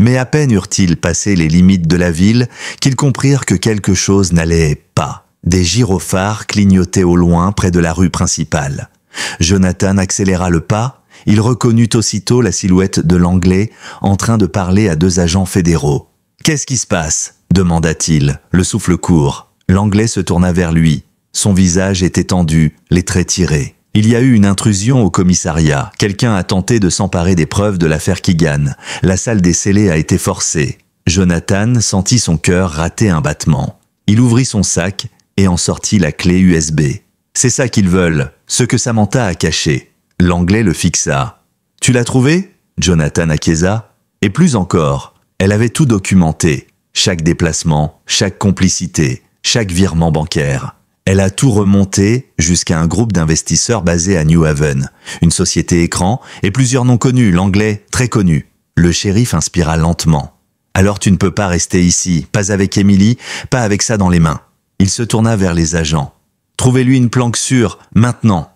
Mais à peine eurent-ils passé les limites de la ville qu'ils comprirent que quelque chose n'allait pas. Des gyrophares clignotaient au loin près de la rue principale. Jonathan accéléra le pas. Il reconnut aussitôt la silhouette de l'Anglais en train de parler à 2 agents fédéraux. « Qu'est-ce qui se passe ?» demanda-t-il, le souffle court. L'Anglais se tourna vers lui. Son visage était tendu, les traits tirés. « Il y a eu une intrusion au commissariat. Quelqu'un a tenté de s'emparer des preuves de l'affaire Keegan. La salle des scellés a été forcée. » Jonathan sentit son cœur rater un battement. Il ouvrit son sac et en sortit la clé USB. « C'est ça qu'ils veulent, ce que Samantha a caché. » L'Anglais le fixa. « Tu l'as trouvé ?» Jonathan acquiesça. « Et plus encore, elle avait tout documenté. Chaque déplacement, chaque complicité, chaque virement bancaire. Elle a tout remonté jusqu'à un groupe d'investisseurs basé à New Haven, une société écran et plusieurs noms connus, l'Anglais très connu. » Le shérif inspira lentement. « Alors tu ne peux pas rester ici, pas avec Emily, pas avec ça dans les mains. » Il se tourna vers les agents. « Trouvez-lui une planque sûre, maintenant !»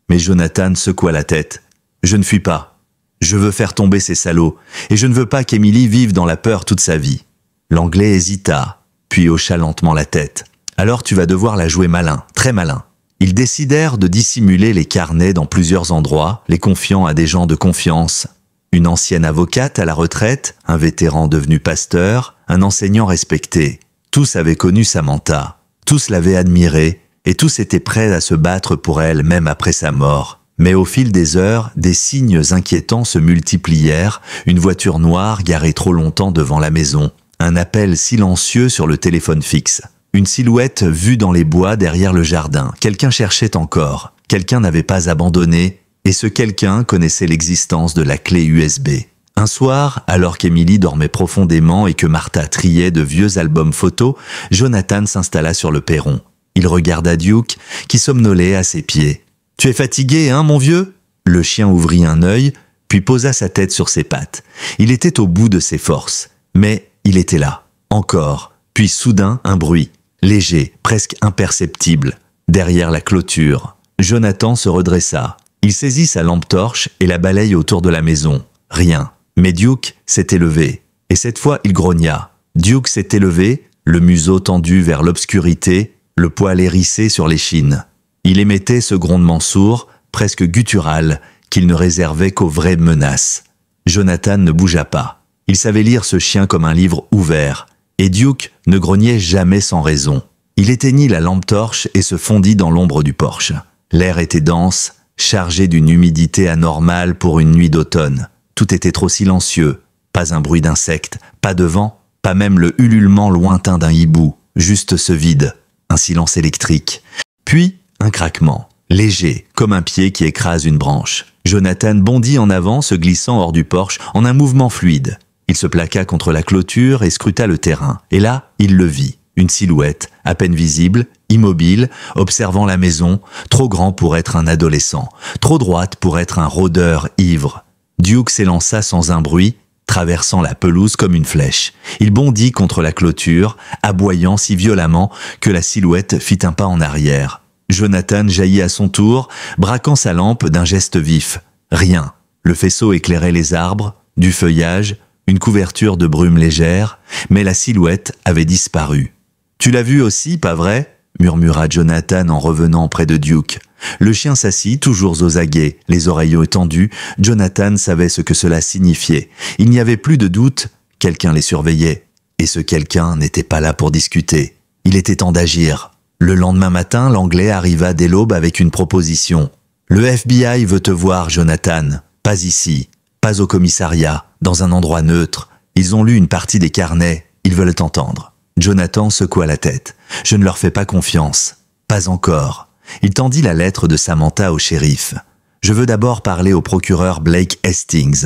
Mais Jonathan secoua la tête. « Je ne fuis pas. Je veux faire tomber ces salauds, et je ne veux pas qu'Emily vive dans la peur toute sa vie. » L'Anglais hésita, puis hocha lentement la tête. « Alors tu vas devoir la jouer malin, très malin. » Ils décidèrent de dissimuler les carnets dans plusieurs endroits, les confiant à des gens de confiance. Une ancienne avocate à la retraite, un vétéran devenu pasteur, un enseignant respecté. Tous avaient connu Samantha, tous l'avaient admirée, et tous étaient prêts à se battre pour elle même après sa mort. Mais au fil des heures, des signes inquiétants se multiplièrent, une voiture noire garée trop longtemps devant la maison, un appel silencieux sur le téléphone fixe, une silhouette vue dans les bois derrière le jardin. Quelqu'un cherchait encore, quelqu'un n'avait pas abandonné, et ce quelqu'un connaissait l'existence de la clé USB. Un soir, alors qu'Emily dormait profondément et que Martha triait de vieux albums photos, Jonathan s'installa sur le perron. Il regarda Duke, qui somnolait à ses pieds. « Tu es fatigué, hein, mon vieux ?» Le chien ouvrit un œil, puis posa sa tête sur ses pattes. Il était au bout de ses forces, mais il était là, encore. Puis soudain, un bruit, léger, presque imperceptible, derrière la clôture. Jonathan se redressa. Il saisit sa lampe torche et la balaye autour de la maison. Rien. Mais Duke s'était levé. Et cette fois, il grogna. Duke s'était levé, le museau tendu vers l'obscurité, le poil hérissé sur l'échine. Il émettait ce grondement sourd, presque guttural, qu'il ne réservait qu'aux vraies menaces. Jonathan ne bougea pas. Il savait lire ce chien comme un livre ouvert, et Duke ne grognait jamais sans raison. Il éteignit la lampe torche et se fondit dans l'ombre du porche. L'air était dense, chargé d'une humidité anormale pour une nuit d'automne. Tout était trop silencieux, pas un bruit d'insecte, pas de vent, pas même le ululement lointain d'un hibou, juste ce vide. Un silence électrique. Puis, un craquement, léger, comme un pied qui écrase une branche. Jonathan bondit en avant, se glissant hors du porche en un mouvement fluide. Il se plaqua contre la clôture et scruta le terrain. Et là, il le vit. Une silhouette, à peine visible, immobile, observant la maison, trop grand pour être un adolescent, trop droite pour être un rôdeur ivre. Duke s'élança sans un bruit, traversant la pelouse comme une flèche. Il bondit contre la clôture, aboyant si violemment que la silhouette fit un pas en arrière. Jonathan jaillit à son tour, braquant sa lampe d'un geste vif. Rien. Le faisceau éclairait les arbres, du feuillage, une couverture de brume légère, mais la silhouette avait disparu. « Tu l'as vu aussi, pas vrai ?» murmura Jonathan en revenant près de Duke. Le chien s'assit, toujours aux aguets, les oreilles étendues. Jonathan savait ce que cela signifiait. Il n'y avait plus de doute, quelqu'un les surveillait. Et ce quelqu'un n'était pas là pour discuter. Il était temps d'agir. Le lendemain matin, l'Anglais arriva dès l'aube avec une proposition. « Le FBI veut te voir, Jonathan. Pas ici, pas au commissariat, dans un endroit neutre. Ils ont lu une partie des carnets, ils veulent t'entendre. » Jonathan secoua la tête. « Je ne leur fais pas confiance. Pas encore. » Il tendit la lettre de Samantha au shérif. « Je veux d'abord parler au procureur Blake Hastings. »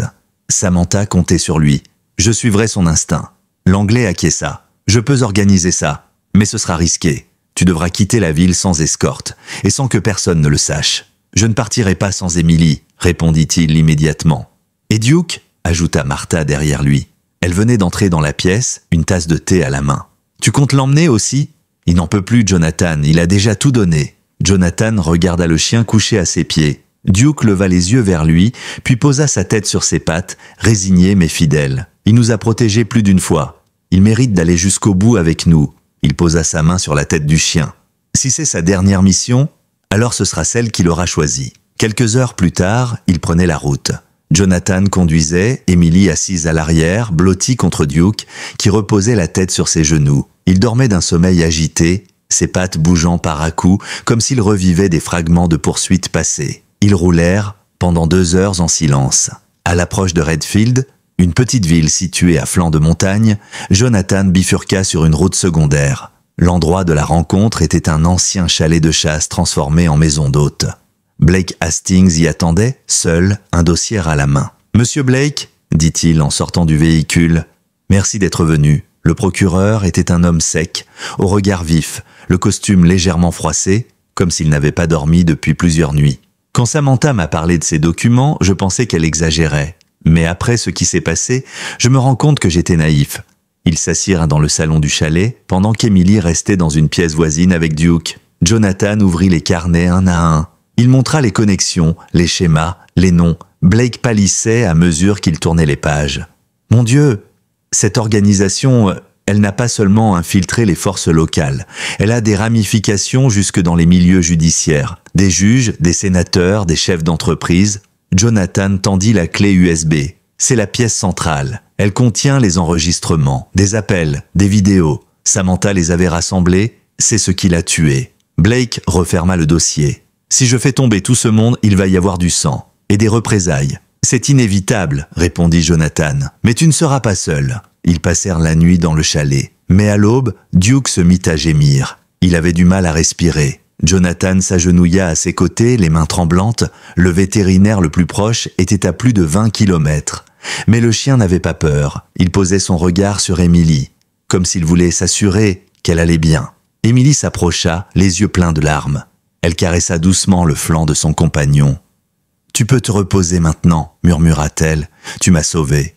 Samantha comptait sur lui. « Je suivrai son instinct. » L'Anglais acquiesça. « Je peux organiser ça, mais ce sera risqué. Tu devras quitter la ville sans escorte, et sans que personne ne le sache. »« Je ne partirai pas sans Emily, » répondit-il immédiatement. « Et Duke ?» ajouta Martha derrière lui. Elle venait d'entrer dans la pièce, une tasse de thé à la main. « Tu comptes l'emmener aussi ?»« Il n'en peut plus, Jonathan, il a déjà tout donné. » Jonathan regarda le chien couché à ses pieds. Duke leva les yeux vers lui, puis posa sa tête sur ses pattes, résigné mais fidèle. Il nous a protégés plus d'une fois. Il mérite d'aller jusqu'au bout avec nous. Il posa sa main sur la tête du chien. Si c'est sa dernière mission, alors ce sera celle qu'il aura choisie. Quelques heures plus tard, il prenait la route. Jonathan conduisait, Emily assise à l'arrière, blottie contre Duke, qui reposait la tête sur ses genoux. Il dormait d'un sommeil agité, ses pattes bougeant par à-coups, comme s'il revivait des fragments de poursuites passées. Ils roulèrent pendant 2 heures en silence. À l'approche de Redfield, une petite ville située à flanc de montagne, Jonathan bifurqua sur une route secondaire. L'endroit de la rencontre était un ancien chalet de chasse transformé en maison d'hôte. Blake Hastings y attendait, seul, un dossier à la main. « Monsieur Blake » dit-il en sortant du véhicule. « Merci d'être venu. » Le procureur était un homme sec, au regard vif, le costume légèrement froissé, comme s'il n'avait pas dormi depuis plusieurs nuits. Quand Samantha m'a parlé de ses documents, je pensais qu'elle exagérait. Mais après ce qui s'est passé, je me rends compte que j'étais naïf. Ils s'assirent dans le salon du chalet, pendant qu'Emily restait dans une pièce voisine avec Duke. Jonathan ouvrit les carnets un à un. Il montra les connexions, les schémas, les noms. Blake pâlissait à mesure qu'il tournait les pages. « Mon Dieu, cette organisation, elle n'a pas seulement infiltré les forces locales. Elle a des ramifications jusque dans les milieux judiciaires. Des juges, des sénateurs, des chefs d'entreprise. » Jonathan tendit la clé USB. C'est la pièce centrale. Elle contient les enregistrements, des appels, des vidéos. Samantha les avait rassemblés, c'est ce qui l'a tué. Blake referma le dossier. Si je fais tomber tout ce monde, il va y avoir du sang. Et des représailles. C'est inévitable, répondit Jonathan. Mais tu ne seras pas seul. Ils passèrent la nuit dans le chalet. Mais à l'aube, Duke se mit à gémir. Il avait du mal à respirer. Jonathan s'agenouilla à ses côtés, les mains tremblantes. Le vétérinaire le plus proche était à plus de 20 kilomètres. Mais le chien n'avait pas peur. Il posait son regard sur Emily, comme s'il voulait s'assurer qu'elle allait bien. Emily s'approcha, les yeux pleins de larmes. Elle caressa doucement le flanc de son compagnon. « Tu peux te reposer maintenant, murmura-t-elle. Tu m'as sauvé. »«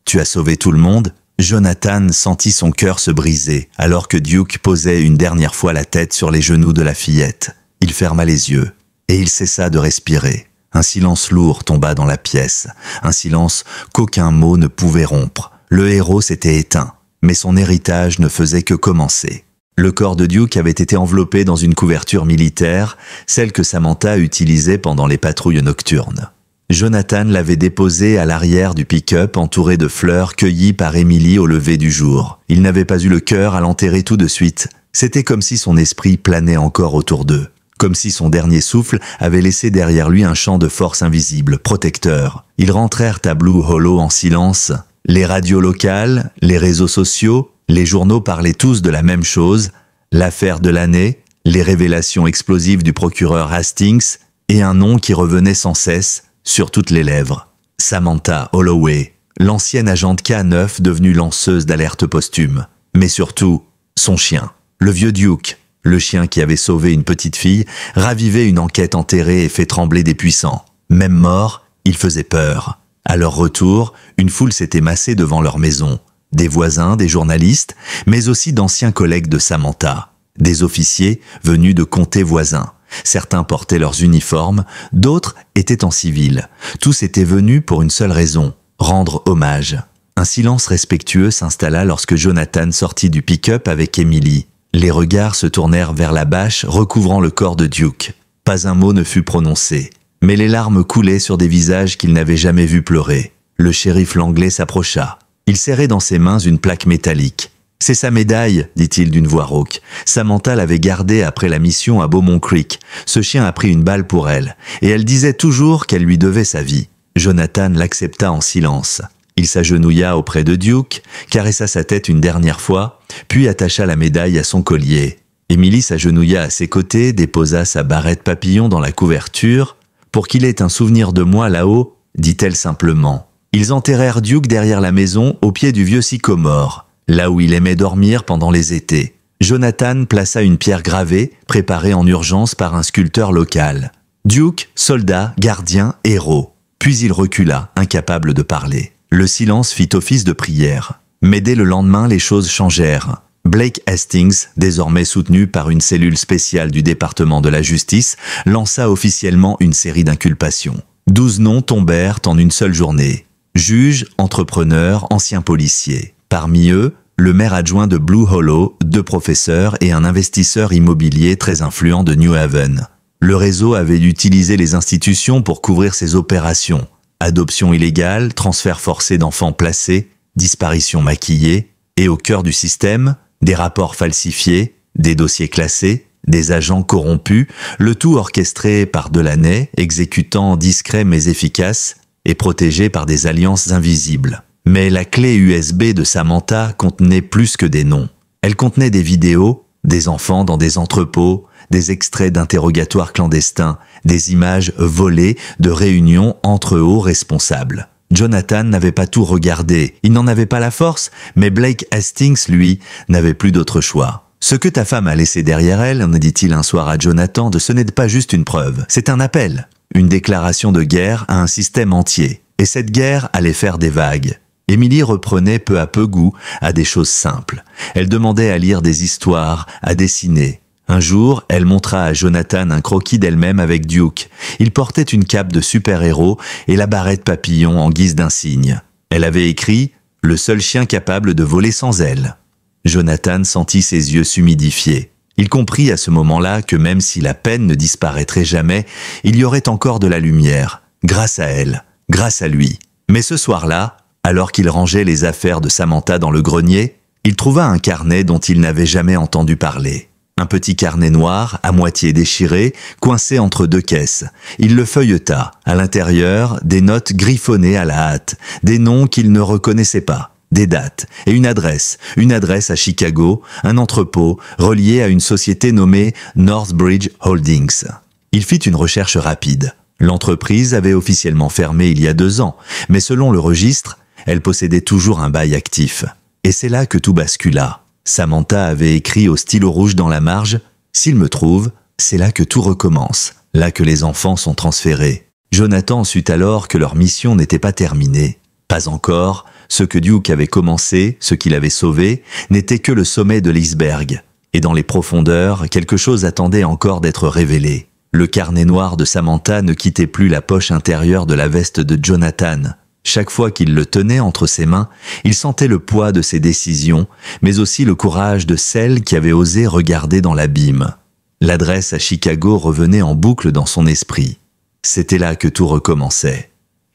Tu as sauvé tout le monde ?» Jonathan sentit son cœur se briser, alors que Duke posait une dernière fois la tête sur les genoux de la fillette. Il ferma les yeux, et il cessa de respirer. Un silence lourd tomba dans la pièce, un silence qu'aucun mot ne pouvait rompre. Le héros s'était éteint, mais son héritage ne faisait que commencer. Le corps de Duke avait été enveloppé dans une couverture militaire, celle que Samantha utilisait pendant les patrouilles nocturnes. Jonathan l'avait déposé à l'arrière du pick-up entouré de fleurs cueillies par Emily au lever du jour. Il n'avait pas eu le cœur à l'enterrer tout de suite. C'était comme si son esprit planait encore autour d'eux. Comme si son dernier souffle avait laissé derrière lui un champ de force invisible, protecteur. Ils rentrèrent à Blue Hollow en silence. Les radios locales, les réseaux sociaux, les journaux parlaient tous de la même chose. L'affaire de l'année, les révélations explosives du procureur Hastings et un nom qui revenait sans cesse sur toutes les lèvres. Samantha Holloway, l'ancienne agente K9 devenue lanceuse d'alerte posthume. Mais surtout, son chien, le vieux Duke, le chien qui avait sauvé une petite fille, ravivait une enquête enterrée et fait trembler des puissants. Même mort, il faisait peur. À leur retour, une foule s'était massée devant leur maison. Des voisins, des journalistes, mais aussi d'anciens collègues de Samantha. Des officiers venus de comtés voisins. Certains portaient leurs uniformes, d'autres étaient en civil. Tous étaient venus pour une seule raison, rendre hommage. Un silence respectueux s'installa lorsque Jonathan sortit du pick-up avec Emily. Les regards se tournèrent vers la bâche recouvrant le corps de Duke. Pas un mot ne fut prononcé, mais les larmes coulaient sur des visages qu'il n'avait jamais vus pleurer. Le shérif Langlais s'approcha. Il serrait dans ses mains une plaque métallique. « C'est sa médaille, dit-il d'une voix rauque. Samantha l'avait gardée après la mission à Beaumont Creek. Ce chien a pris une balle pour elle, et elle disait toujours qu'elle lui devait sa vie. » Jonathan l'accepta en silence. Il s'agenouilla auprès de Duke, caressa sa tête une dernière fois, puis attacha la médaille à son collier. Emily s'agenouilla à ses côtés, déposa sa barrette papillon dans la couverture. « Pour qu'il ait un souvenir de moi là-haut, dit-elle simplement. » Ils enterrèrent Duke derrière la maison, au pied du vieux sycomore, là où il aimait dormir pendant les étés. Jonathan plaça une pierre gravée, préparée en urgence par un sculpteur local. Duke, soldat, gardien, héros. Puis il recula, incapable de parler. Le silence fit office de prière. Mais dès le lendemain, les choses changèrent. Blake Hastings, désormais soutenu par une cellule spéciale du département de la justice, lança officiellement une série d'inculpations. 12 noms tombèrent en une seule journée. Juges, entrepreneurs, anciens policiers. Parmi eux, le maire adjoint de Blue Hollow, 2 professeurs et un investisseur immobilier très influent de New Haven. Le réseau avait utilisé les institutions pour couvrir ses opérations. Adoption illégale, transfert forcé d'enfants placés, disparitions maquillées, et au cœur du système, des rapports falsifiés, des dossiers classés, des agents corrompus, le tout orchestré par Delaney, exécutant discret mais efficace et protégé par des alliances invisibles. Mais la clé USB de Samantha contenait plus que des noms. Elle contenait des vidéos, des enfants dans des entrepôts, des extraits d'interrogatoires clandestins, des images volées de réunions entre hauts responsables. Jonathan n'avait pas tout regardé, il n'en avait pas la force, mais Blake Hastings, lui, n'avait plus d'autre choix. Ce que ta femme a laissé derrière elle, en dit-il un soir à Jonathan, ce n'est pas juste une preuve, c'est un appel, une déclaration de guerre à un système entier. Et cette guerre allait faire des vagues. Émilie reprenait peu à peu goût à des choses simples. Elle demandait à lire des histoires, à dessiner. Un jour, elle montra à Jonathan un croquis d'elle-même avec Duke. Il portait une cape de super-héros et la barrette papillon en guise d'insigne. Elle avait écrit « Le seul chien capable de voler sans ailes ». Jonathan sentit ses yeux s'humidifier. Il comprit à ce moment-là que même si la peine ne disparaîtrait jamais, il y aurait encore de la lumière, grâce à elle, grâce à lui. Mais ce soir-là, alors qu'il rangeait les affaires de Samantha dans le grenier, il trouva un carnet dont il n'avait jamais entendu parler. Un petit carnet noir, à moitié déchiré, coincé entre 2 caisses. Il le feuilleta. À l'intérieur, des notes griffonnées à la hâte, des noms qu'il ne reconnaissait pas, des dates et une adresse à Chicago, un entrepôt relié à une société nommée Northbridge Holdings. Il fit une recherche rapide. L'entreprise avait officiellement fermé il y a 2 ans, mais selon le registre, elle possédait toujours un bail actif. Et c'est là que tout bascula. Samantha avait écrit au stylo rouge dans la marge « S'il me trouve, c'est là que tout recommence, là que les enfants sont transférés ». Jonathan sut alors que leur mission n'était pas terminée. Pas encore, ce que Duke avait commencé, ce qu'il avait sauvé, n'était que le sommet de l'iceberg. Et dans les profondeurs, quelque chose attendait encore d'être révélé. Le carnet noir de Samantha ne quittait plus la poche intérieure de la veste de Jonathan. Chaque fois qu'il le tenait entre ses mains, il sentait le poids de ses décisions, mais aussi le courage de celle qui avait osé regarder dans l'abîme. L'adresse à Chicago revenait en boucle dans son esprit. C'était là que tout recommençait.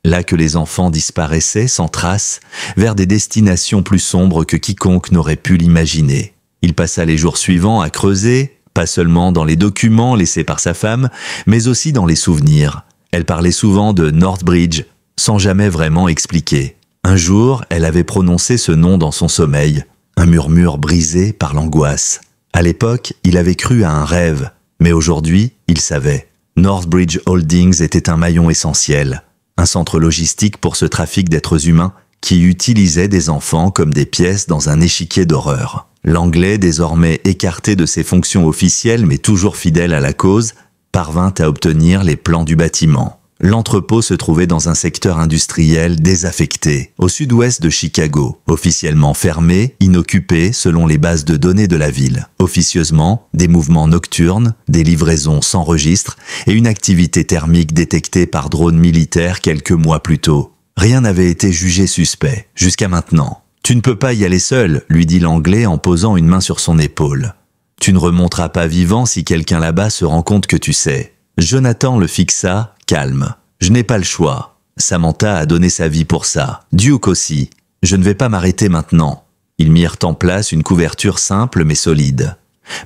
Là que les enfants disparaissaient sans trace, vers des destinations plus sombres que quiconque n'aurait pu l'imaginer. Il passa les jours suivants à creuser, pas seulement dans les documents laissés par sa femme, mais aussi dans les souvenirs. Elle parlait souvent de Northbridge, sans jamais vraiment expliquer. Un jour, elle avait prononcé ce nom dans son sommeil, un murmure brisé par l'angoisse. À l'époque, il avait cru à un rêve, mais aujourd'hui, il savait. Northbridge Holdings était un maillon essentiel, un centre logistique pour ce trafic d'êtres humains qui utilisait des enfants comme des pièces dans un échiquier d'horreur. L'Anglais, désormais écarté de ses fonctions officielles mais toujours fidèle à la cause, parvint à obtenir les plans du bâtiment. L'entrepôt se trouvait dans un secteur industriel désaffecté, au sud-ouest de Chicago, officiellement fermé, inoccupé selon les bases de données de la ville. Officieusement, des mouvements nocturnes, des livraisons sans registre et une activité thermique détectée par drone militaire quelques mois plus tôt. Rien n'avait été jugé suspect, jusqu'à maintenant. « Tu ne peux pas y aller seul », lui dit l'Anglais en posant une main sur son épaule. « Tu ne remonteras pas vivant si quelqu'un là-bas se rend compte que tu sais. » Jonathan le fixa, calme. « Je n'ai pas le choix. Samantha a donné sa vie pour ça. Duke aussi. Je ne vais pas m'arrêter maintenant. » Ils mirent en place une couverture simple mais solide.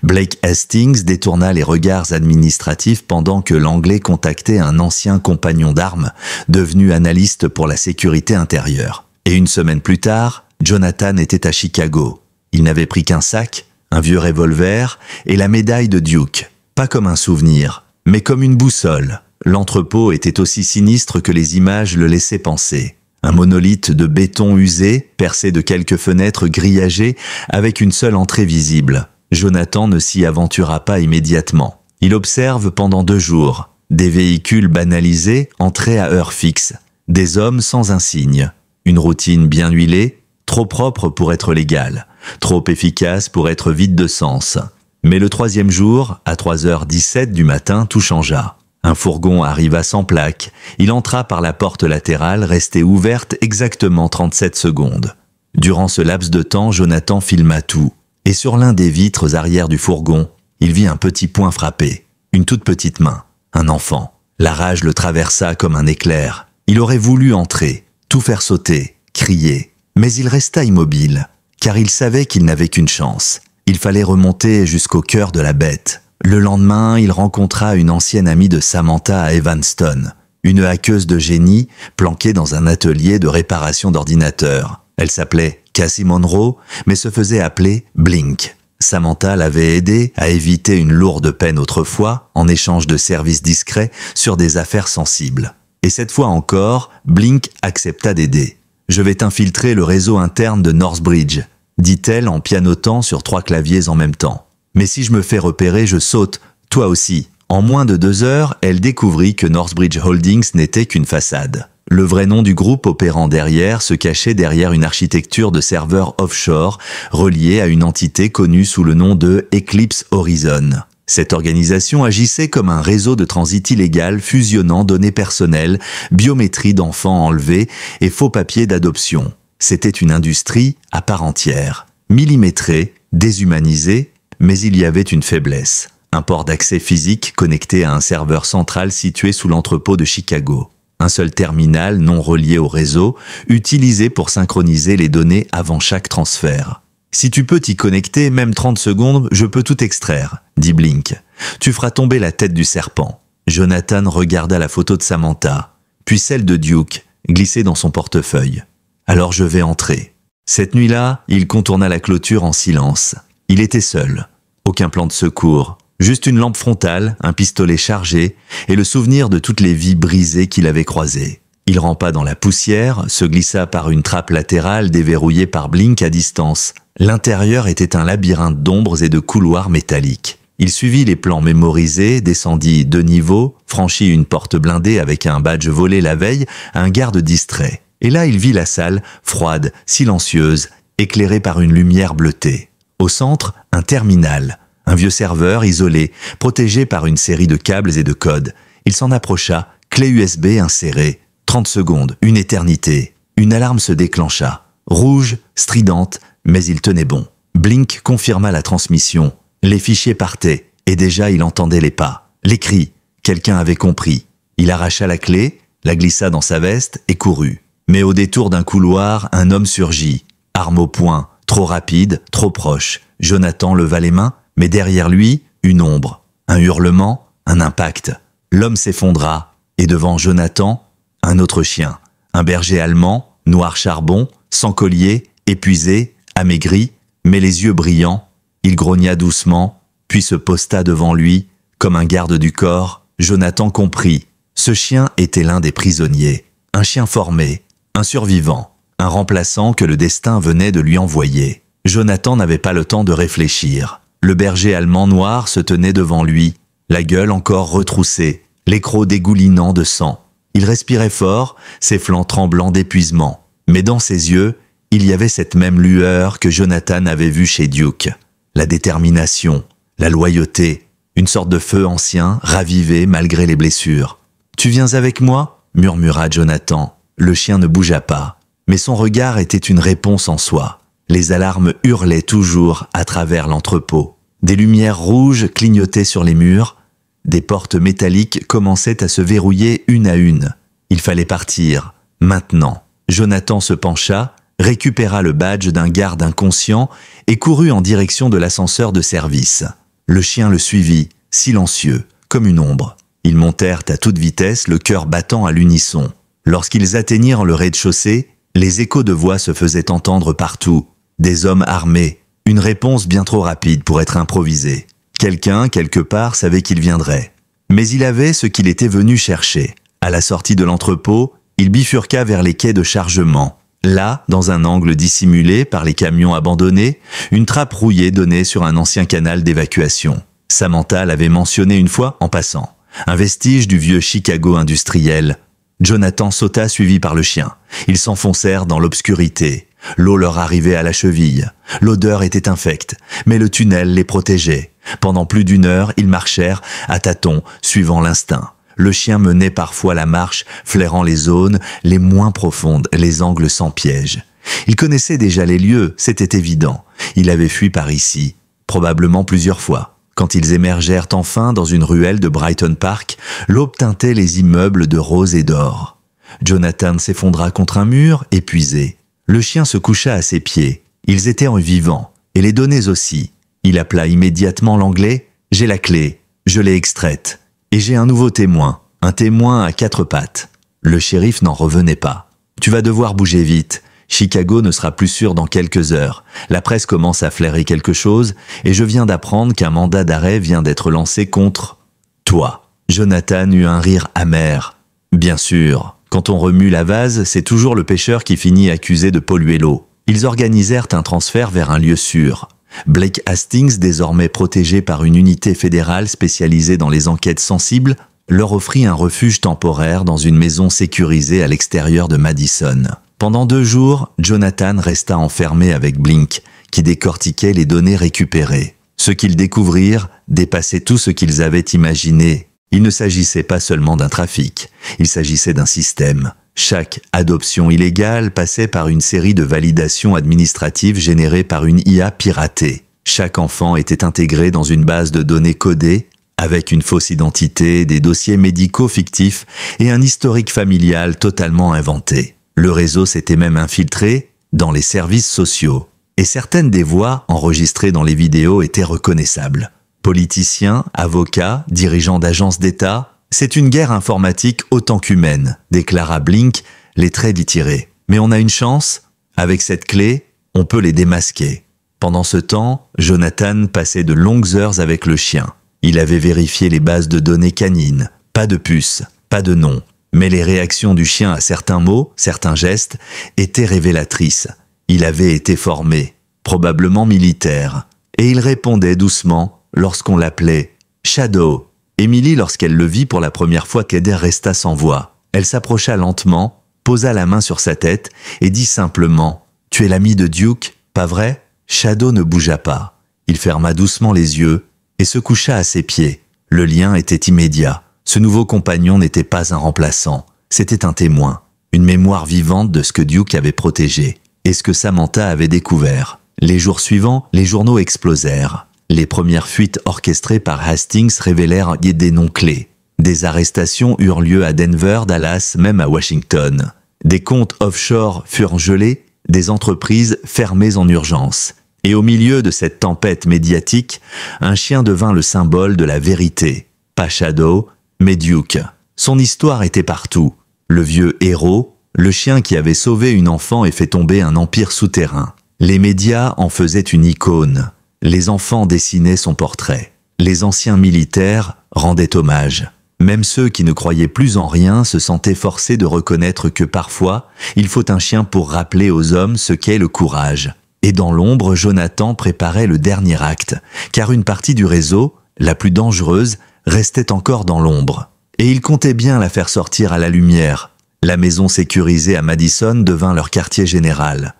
Blake Hastings détourna les regards administratifs pendant que l'Anglais contactait un ancien compagnon d'armes, devenu analyste pour la sécurité intérieure. Et une semaine plus tard, Jonathan était à Chicago. Il n'avait pris qu'un sac, un vieux revolver et la médaille de Duke. Pas comme un souvenir, mais comme une boussole. L'entrepôt était aussi sinistre que les images le laissaient penser. Un monolithe de béton usé, percé de quelques fenêtres grillagées, avec une seule entrée visible. Jonathan ne s'y aventura pas immédiatement. Il observe pendant 2 jours. Des véhicules banalisés entraient à heure fixe. Des hommes sans insigne. Une routine bien huilée, trop propre pour être légal, trop efficace pour être vide de sens. Mais le troisième jour, à 3h17 du matin, tout changea. Un fourgon arriva sans plaque. Il entra par la porte latérale, restée ouverte exactement 37 secondes. Durant ce laps de temps, Jonathan filma tout. Et sur l'un des vitres arrière du fourgon, il vit un petit point frappé. Une toute petite main. Un enfant. La rage le traversa comme un éclair. Il aurait voulu entrer, tout faire sauter, crier. Mais il resta immobile, car il savait qu'il n'avait qu'une chance. Il fallait remonter jusqu'au cœur de la bête. Le lendemain, il rencontra une ancienne amie de Samantha à Evanston, une hackeuse de génie planquée dans un atelier de réparation d'ordinateurs. Elle s'appelait Cassie Monroe, mais se faisait appeler Blink. Samantha l'avait aidé à éviter une lourde peine autrefois en échange de services discrets sur des affaires sensibles. Et cette fois encore, Blink accepta d'aider. « Je vais t'infiltrer le réseau interne de Northbridge », dit-elle en pianotant sur 3 claviers en même temps. « Mais si je me fais repérer, je saute, toi aussi. » En moins de 2 heures, elle découvrit que Northbridge Holdings n'était qu'une façade. Le vrai nom du groupe opérant derrière se cachait derrière une architecture de serveurs offshore reliée à une entité connue sous le nom de Eclipse Horizon. Cette organisation agissait comme un réseau de transit illégal fusionnant données personnelles, biométrie d'enfants enlevés et faux papiers d'adoption. C'était une industrie à part entière, millimétrée, déshumanisée, mais il y avait une faiblesse. Un port d'accès physique connecté à un serveur central situé sous l'entrepôt de Chicago. Un seul terminal non relié au réseau, utilisé pour synchroniser les données avant chaque transfert. « Si tu peux t'y connecter, même 30 secondes, je peux tout extraire », dit Blink. « Tu feras tomber la tête du serpent. » Jonathan regarda la photo de Samantha, puis celle de Duke, glissée dans son portefeuille. « Alors je vais entrer. » Cette nuit-là, il contourna la clôture en silence. Il était seul. Aucun plan de secours. Juste une lampe frontale, un pistolet chargé et le souvenir de toutes les vies brisées qu'il avait croisées. Il rampa dans la poussière, se glissa par une trappe latérale déverrouillée par Blink à distance. L'intérieur était un labyrinthe d'ombres et de couloirs métalliques. Il suivit les plans mémorisés, descendit 2 niveaux, franchit une porte blindée avec un badge volé la veille à un garde distrait. Et là, il vit la salle, froide, silencieuse, éclairée par une lumière bleutée. Au centre, un terminal. Un vieux serveur isolé, protégé par une série de câbles et de codes. Il s'en approcha, clé USB insérée. 30 secondes, une éternité. Une alarme se déclencha. Rouge, stridente, mais il tenait bon. Blink confirma la transmission. Les fichiers partaient, et déjà il entendait les pas. Les cris. Quelqu'un avait compris. Il arracha la clé, la glissa dans sa veste et courut. Mais au détour d'un couloir, un homme surgit. Arme au poing, trop rapide, trop proche. Jonathan leva les mains. Mais derrière lui, une ombre, un hurlement, un impact. L'homme s'effondra, et devant Jonathan, un autre chien. Un berger allemand, noir charbon, sans collier, épuisé, amaigri, mais les yeux brillants. Il grogna doucement, puis se posta devant lui, comme un garde du corps. Jonathan comprit. Ce chien était l'un des prisonniers. Un chien formé, un survivant, un remplaçant que le destin venait de lui envoyer. Jonathan n'avait pas le temps de réfléchir. Le berger allemand noir se tenait devant lui, la gueule encore retroussée, les crocs dégoulinant de sang. Il respirait fort, ses flancs tremblants d'épuisement. Mais dans ses yeux, il y avait cette même lueur que Jonathan avait vue chez Duke. La détermination, la loyauté, une sorte de feu ancien, ravivé malgré les blessures. « Tu viens avec moi ?» murmura Jonathan. Le chien ne bougea pas, mais son regard était une réponse en soi. Les alarmes hurlaient toujours à travers l'entrepôt. Des lumières rouges clignotaient sur les murs. Des portes métalliques commençaient à se verrouiller une à une. Il fallait partir, maintenant. Jonathan se pencha, récupéra le badge d'un garde inconscient et courut en direction de l'ascenseur de service. Le chien le suivit, silencieux, comme une ombre. Ils montèrent à toute vitesse, le cœur battant à l'unisson. Lorsqu'ils atteignirent le rez-de-chaussée, les échos de voix se faisaient entendre partout. Des hommes armés. Une réponse bien trop rapide pour être improvisée. Quelqu'un, quelque part, savait qu'il viendrait. Mais il avait ce qu'il était venu chercher. À la sortie de l'entrepôt, il bifurqua vers les quais de chargement. Là, dans un angle dissimulé par les camions abandonnés, une trappe rouillée donnait sur un ancien canal d'évacuation. Samantha l'avait mentionné une fois en passant. Un vestige du vieux Chicago industriel. Jonathan sauta suivi par le chien. Ils s'enfoncèrent dans l'obscurité. L'eau leur arrivait à la cheville. L'odeur était infecte, mais le tunnel les protégeait. Pendant plus d'1 heure, ils marchèrent à tâtons, suivant l'instinct. Le chien menait parfois la marche, flairant les zones les moins profondes, les angles sans piège. Il connaissait déjà les lieux, c'était évident. Il avait fui par ici, probablement plusieurs fois. Quand ils émergèrent enfin dans une ruelle de Brighton Park, l'aube teintait les immeubles de rose et d'or. Jonathan s'effondra contre un mur, épuisé. Le chien se coucha à ses pieds. Ils étaient en vivant, et les données aussi. Il appela immédiatement l'anglais. « J'ai la clé, je l'ai extraite. Et j'ai un nouveau témoin, un témoin à 4 pattes. » Le shérif n'en revenait pas. « Tu vas devoir bouger vite. Chicago ne sera plus sûr dans quelques heures. La presse commence à flairer quelque chose, et je viens d'apprendre qu'un mandat d'arrêt vient d'être lancé contre toi. » Jonathan eut un rire amer. « Bien sûr, quand on remue la vase, c'est toujours le pêcheur qui finit accusé de polluer l'eau. » Ils organisèrent un transfert vers un lieu sûr. Blake Hastings, désormais protégé par une unité fédérale spécialisée dans les enquêtes sensibles, leur offrit un refuge temporaire dans une maison sécurisée à l'extérieur de Madison. Pendant 2 jours, Jonathan resta enfermé avec Blink, qui décortiquait les données récupérées. Ce qu'ils découvrirent dépassait tout ce qu'ils avaient imaginé. Il ne s'agissait pas seulement d'un trafic, il s'agissait d'un système. Chaque adoption illégale passait par une série de validations administratives générées par une IA piratée. Chaque enfant était intégré dans une base de données codée, avec une fausse identité, des dossiers médicaux fictifs et un historique familial totalement inventé. Le réseau s'était même infiltré dans les services sociaux. Et certaines des voix enregistrées dans les vidéos étaient reconnaissables. Politiciens, avocats, dirigeants d'agences d'État, c'est une guerre informatique autant qu'humaine, déclara Blink, les traits détirés. Mais on a une chance, avec cette clé, on peut les démasquer. Pendant ce temps, Jonathan passait de longues heures avec le chien. Il avait vérifié les bases de données canines, pas de puce, pas de nom. Mais les réactions du chien à certains mots, certains gestes, étaient révélatrices. Il avait été formé, probablement militaire, et il répondait doucement lorsqu'on l'appelait « Shadow ». Emily, lorsqu'elle le vit pour la première fois qu'Eder resta sans voix. Elle s'approcha lentement, posa la main sur sa tête et dit simplement « Tu es l'ami de Duke, pas vrai ?» Shadow ne bougea pas. Il ferma doucement les yeux et se coucha à ses pieds. Le lien était immédiat. Ce nouveau compagnon n'était pas un remplaçant, c'était un témoin, une mémoire vivante de ce que Duke avait protégé et ce que Samantha avait découvert. Les jours suivants, les journaux explosèrent. Les premières fuites orchestrées par Hastings révélèrent des noms clés. Des arrestations eurent lieu à Denver, Dallas, même à Washington. Des comptes offshore furent gelés, des entreprises fermées en urgence. Et au milieu de cette tempête médiatique, un chien devint le symbole de la vérité. Pas Shadow, mais Duke. Son histoire était partout. Le vieux héros, le chien qui avait sauvé une enfant et fait tomber un empire souterrain. Les médias en faisaient une icône. Les enfants dessinaient son portrait. Les anciens militaires rendaient hommage. Même ceux qui ne croyaient plus en rien se sentaient forcés de reconnaître que parfois, il faut un chien pour rappeler aux hommes ce qu'est le courage. Et dans l'ombre, Jonathan préparait le dernier acte, car une partie du réseau, la plus dangereuse, restait encore dans l'ombre. Et il comptait bien la faire sortir à la lumière. La maison sécurisée à Madison devint leur quartier général.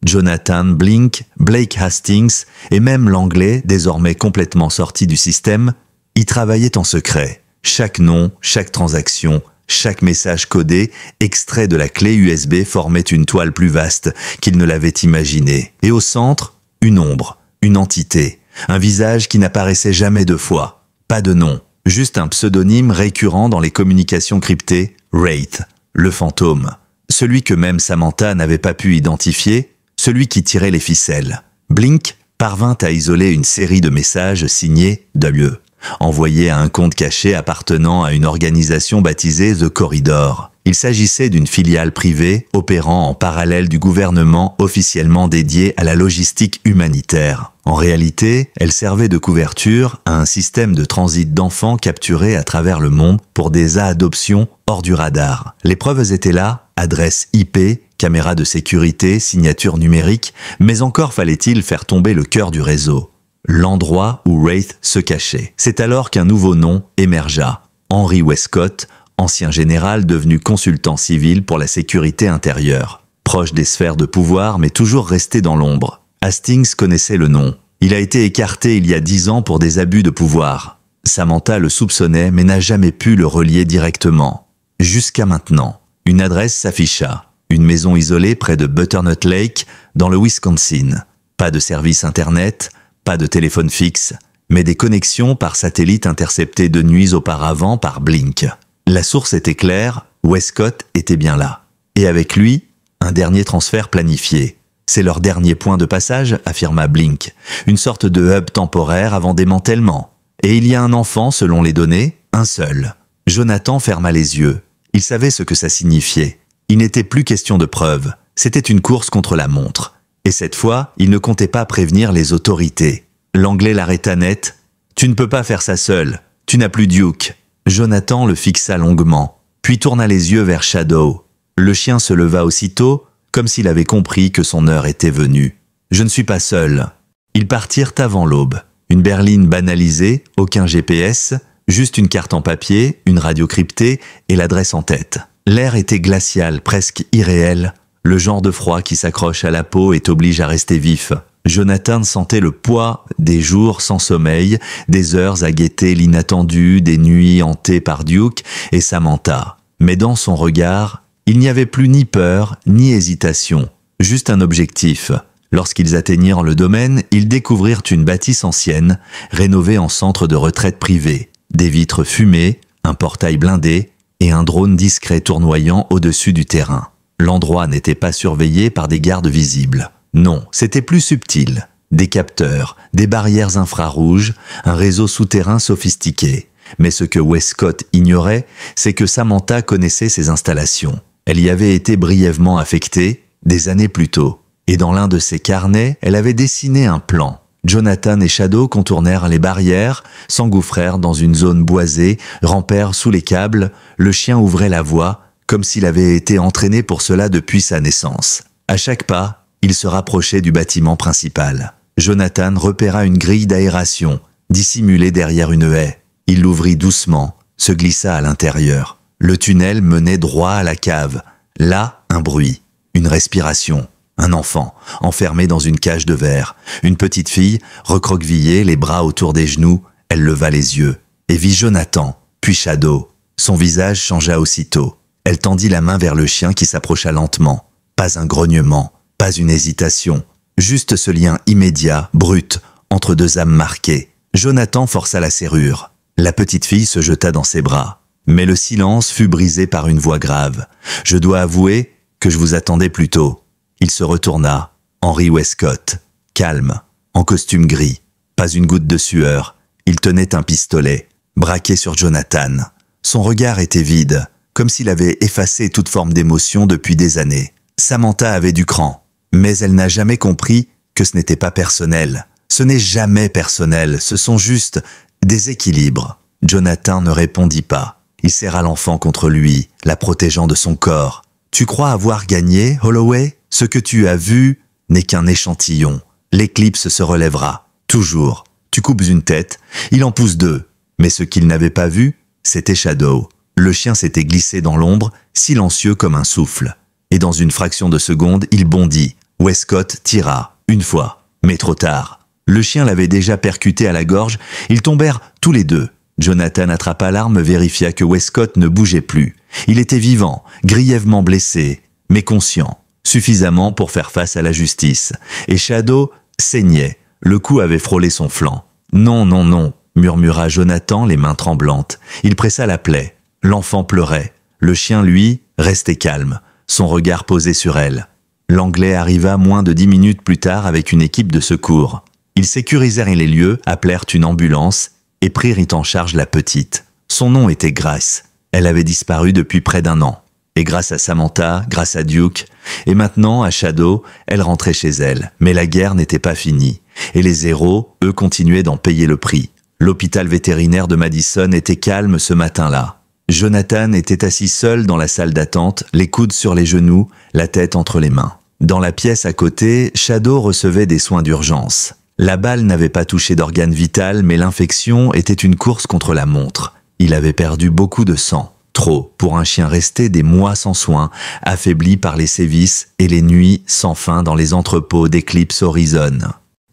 Jonathan, Blink, Blake Hastings et même l'anglais, désormais complètement sorti du système, y travaillaient en secret. Chaque nom, chaque transaction, chaque message codé, extrait de la clé USB formait une toile plus vaste qu'il ne l'avait imaginée. Et au centre, une ombre, une entité, un visage qui n'apparaissait jamais 2 fois. Pas de nom, juste un pseudonyme récurrent dans les communications cryptées, Wraith, le fantôme. Celui que même Samantha n'avait pas pu identifier, celui qui tirait les ficelles. Blink parvint à isoler une série de messages signés W, envoyés à un compte caché appartenant à une organisation baptisée The Corridor. Il s'agissait d'une filiale privée opérant en parallèle du gouvernement officiellement dédié à la logistique humanitaire. En réalité, elle servait de couverture à un système de transit d'enfants capturés à travers le monde pour des adoptions hors du radar. Les preuves étaient là, adresse IP, caméra de sécurité, signature numérique, mais encore fallait-il faire tomber le cœur du réseau. L'endroit où Wraith se cachait. C'est alors qu'un nouveau nom émergea. Henry Westcott, ancien général devenu consultant civil pour la sécurité intérieure. proche des sphères de pouvoir mais toujours resté dans l'ombre. Hastings connaissait le nom. Il a été écarté il y a 10 ans pour des abus de pouvoir. Samantha le soupçonnait mais n'a jamais pu le relier directement. Jusqu'à maintenant, une adresse s'afficha. Une maison isolée près de Butternut Lake, dans le Wisconsin. Pas de service internet, pas de téléphone fixe, mais des connexions par satellite interceptées de nuit auparavant par Blink. La source était claire, Westcott était bien là. Et avec lui, un dernier transfert planifié. C'est leur dernier point de passage, affirma Blink. Une sorte de hub temporaire avant démantèlement. Et il y a un enfant, selon les données, un seul. Jonathan ferma les yeux. Il savait ce que ça signifiait. Il n'était plus question de preuves, c'était une course contre la montre. Et cette fois, il ne comptait pas prévenir les autorités. L'Anglais l'arrêta net. « Tu ne peux pas faire ça seul, tu n'as plus Duke. » Jonathan le fixa longuement, puis tourna les yeux vers Shadow. Le chien se leva aussitôt, comme s'il avait compris que son heure était venue. « Je ne suis pas seul. » Ils partirent avant l'aube. Une berline banalisée, aucun GPS, juste une carte en papier, une radio cryptée et l'adresse en tête. L'air était glacial, presque irréel, le genre de froid qui s'accroche à la peau et t'oblige à rester vif. Jonathan sentait le poids des jours sans sommeil, des heures à guetter l'inattendu, des nuits hantées par Duke et Samantha. Mais dans son regard, il n'y avait plus ni peur, ni hésitation, juste un objectif. Lorsqu'ils atteignirent le domaine, ils découvrirent une bâtisse ancienne, rénovée en centre de retraite privé. Des vitres fumées, un portail blindé, et un drone discret tournoyant au-dessus du terrain. L'endroit n'était pas surveillé par des gardes visibles. Non, c'était plus subtil. Des capteurs, des barrières infrarouges, un réseau souterrain sophistiqué. Mais ce que Westcott ignorait, c'est que Samantha connaissait ces installations. Elle y avait été brièvement affectée, des années plus tôt. Et dans l'un de ses carnets, elle avait dessiné un plan. Jonathan et Shadow contournèrent les barrières, s'engouffrèrent dans une zone boisée, rampèrent sous les câbles, le chien ouvrait la voie, comme s'il avait été entraîné pour cela depuis sa naissance. À chaque pas, il se rapprochait du bâtiment principal. Jonathan repéra une grille d'aération, dissimulée derrière une haie. Il l'ouvrit doucement, se glissa à l'intérieur. Le tunnel menait droit à la cave. Là, un bruit, une respiration. Un enfant, enfermé dans une cage de verre. Une petite fille, recroquevillée, les bras autour des genoux. Elle leva les yeux et vit Jonathan, puis Shadow. Son visage changea aussitôt. Elle tendit la main vers le chien qui s'approcha lentement. Pas un grognement, pas une hésitation. Juste ce lien immédiat, brut, entre deux âmes marquées. Jonathan força la serrure. La petite fille se jeta dans ses bras. Mais le silence fut brisé par une voix grave. « Je dois avouer que je vous attendais plus tôt. » Il se retourna, Henry Westcott, calme, en costume gris, pas une goutte de sueur. Il tenait un pistolet, braqué sur Jonathan. Son regard était vide, comme s'il avait effacé toute forme d'émotion depuis des années. Samantha avait du cran, mais elle n'a jamais compris que ce n'était pas personnel. Ce n'est jamais personnel, ce sont juste des équilibres. Jonathan ne répondit pas. Il serra l'enfant contre lui, la protégeant de son corps. « Tu crois avoir gagné, Holloway ? Ce que tu as vu n'est qu'un échantillon. L'éclipse se relèvera. Toujours. Tu coupes une tête, il en pousse deux. Mais ce qu'il n'avait pas vu, c'était Shadow. Le chien s'était glissé dans l'ombre, silencieux comme un souffle. Et dans une fraction de seconde, il bondit. Westcott tira, une fois, mais trop tard. Le chien l'avait déjà percuté à la gorge, ils tombèrent tous les deux. Jonathan attrapa l'arme, vérifia que Westcott ne bougeait plus. Il était vivant, grièvement blessé, mais conscient. Suffisamment pour faire face à la justice. Et Shadow saignait. Le coup avait frôlé son flanc. « Non, non, non », murmura Jonathan, les mains tremblantes. Il pressa la plaie. L'enfant pleurait. Le chien, lui, restait calme, son regard posé sur elle. L'Anglais arriva moins de 10 minutes plus tard avec une équipe de secours. Ils sécurisèrent les lieux, appelèrent une ambulance et prirent en charge la petite. Son nom était Grace. Elle avait disparu depuis près d'1 an. Et grâce à Samantha, grâce à Duke, et maintenant à Shadow, elle rentrait chez elle. Mais la guerre n'était pas finie. Et les héros, eux, continuaient d'en payer le prix. L'hôpital vétérinaire de Madison était calme ce matin-là. Jonathan était assis seul dans la salle d'attente, les coudes sur les genoux, la tête entre les mains. Dans la pièce à côté, Shadow recevait des soins d'urgence. La balle n'avait pas touché d'organe vital, mais l'infection était une course contre la montre. Il avait perdu beaucoup de sang. Trop pour un chien resté des mois sans soins, affaibli par les sévices et les nuits sans fin dans les entrepôts d'Eclipse Horizon.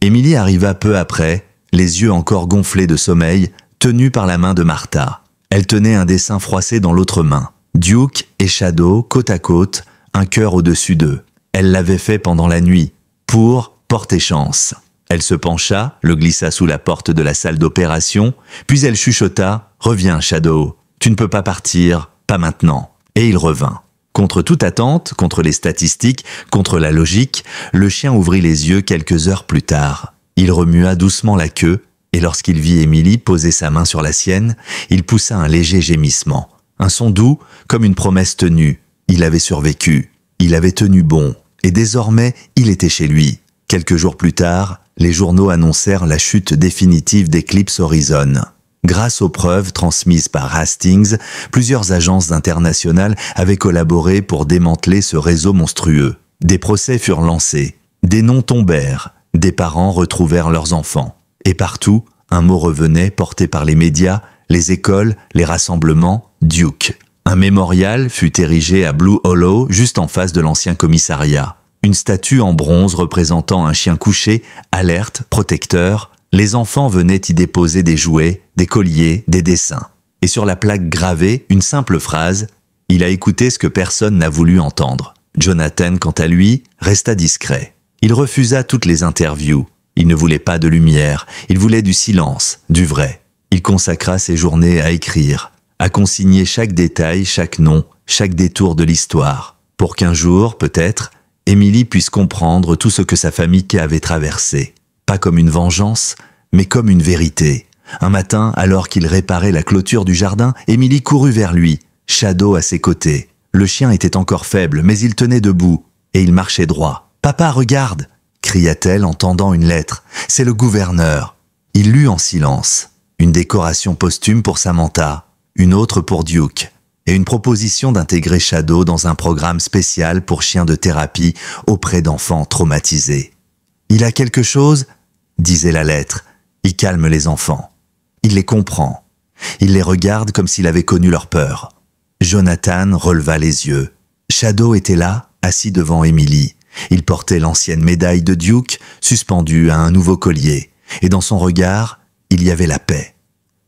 Emily arriva peu après, les yeux encore gonflés de sommeil, tenue par la main de Martha. Elle tenait un dessin froissé dans l'autre main. Duke et Shadow, côte à côte, un cœur au-dessus d'eux. Elle l'avait fait pendant la nuit, pour porter chance. Elle se pencha, le glissa sous la porte de la salle d'opération, puis elle chuchota « Reviens, Shadow, tu ne peux pas partir, pas maintenant ». Et il revint. Contre toute attente, contre les statistiques, contre la logique, le chien ouvrit les yeux quelques heures plus tard. Il remua doucement la queue, et lorsqu'il vit Emily poser sa main sur la sienne, il poussa un léger gémissement. Un son doux, comme une promesse tenue. Il avait survécu, il avait tenu bon, et désormais, il était chez lui. Quelques jours plus tard, les journaux annoncèrent la chute définitive d'Eclipse Horizon. Grâce aux preuves transmises par Hastings, plusieurs agences internationales avaient collaboré pour démanteler ce réseau monstrueux. Des procès furent lancés, des noms tombèrent, des parents retrouvèrent leurs enfants. Et partout, un mot revenait porté par les médias, les écoles, les rassemblements, Duke. Un mémorial fut érigé à Blue Hollow, juste en face de l'ancien commissariat. Une statue en bronze représentant un chien couché, alerte, protecteur. Les enfants venaient y déposer des jouets, des colliers, des dessins. Et sur la plaque gravée, une simple phrase « Il a écouté ce que personne n'a voulu entendre ». Jonathan, quant à lui, resta discret. Il refusa toutes les interviews. Il ne voulait pas de lumière, il voulait du silence, du vrai. Il consacra ses journées à écrire, à consigner chaque détail, chaque nom, chaque détour de l'histoire, pour qu'un jour, peut-être, Emily puisse comprendre tout ce que sa famille avait traversé. Pas comme une vengeance, mais comme une vérité. Un matin, alors qu'il réparait la clôture du jardin, Emily courut vers lui, Shadow à ses côtés. Le chien était encore faible, mais il tenait debout, et il marchait droit. « Papa, regarde !» cria-t-elle en tendant une lettre. « C'est le gouverneur. » Il lut en silence. Une décoration posthume pour Samantha, une autre pour Duke, et une proposition d'intégrer Shadow dans un programme spécial pour chiens de thérapie auprès d'enfants traumatisés. « Il a quelque chose ?» disait la lettre. « Il calme les enfants. Il les comprend. Il les regarde comme s'il avait connu leur peur. » Jonathan releva les yeux. Shadow était là, assis devant Emily. Il portait l'ancienne médaille de Duke, suspendue à un nouveau collier. Et dans son regard, il y avait la paix.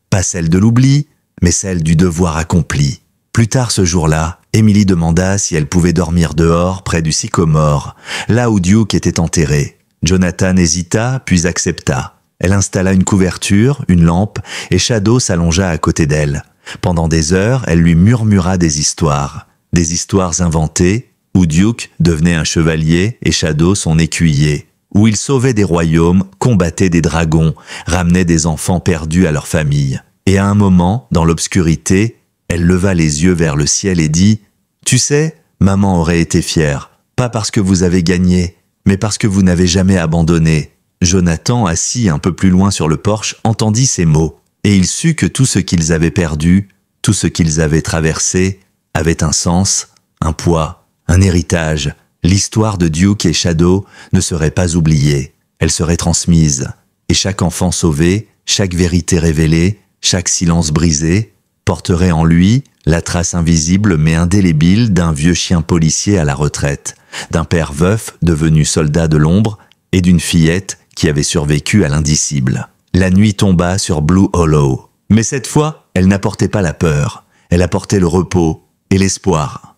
Pas celle de l'oubli, mais celle du devoir accompli. Plus tard ce jour-là, Emily demanda si elle pouvait dormir dehors, près du sycomore, là où Duke était enterré. Jonathan hésita, puis accepta. Elle installa une couverture, une lampe, et Shadow s'allongea à côté d'elle. Pendant des heures, elle lui murmura des histoires inventées, où Duke devenait un chevalier et Shadow son écuyer, où il sauvait des royaumes, combattait des dragons, ramenait des enfants perdus à leur famille. Et à un moment, dans l'obscurité, elle leva les yeux vers le ciel et dit « Tu sais, maman aurait été fière, pas parce que vous avez gagné, mais parce que vous n'avez jamais abandonné. » Jonathan, assis un peu plus loin sur le porche, entendit ces mots, et il sut que tout ce qu'ils avaient perdu, tout ce qu'ils avaient traversé, avait un sens, un poids, un héritage. L'histoire de Duke et Shadow ne serait pas oubliée, elle serait transmise, et chaque enfant sauvé, chaque vérité révélée, chaque silence brisé, porterait en lui la trace invisible mais indélébile d'un vieux chien policier à la retraite, d'un père veuf devenu soldat de l'ombre et d'une fillette qui avait survécu à l'indicible. La nuit tomba sur Blue Hollow. Mais cette fois, elle n'apportait pas la peur, elle apportait le repos et l'espoir.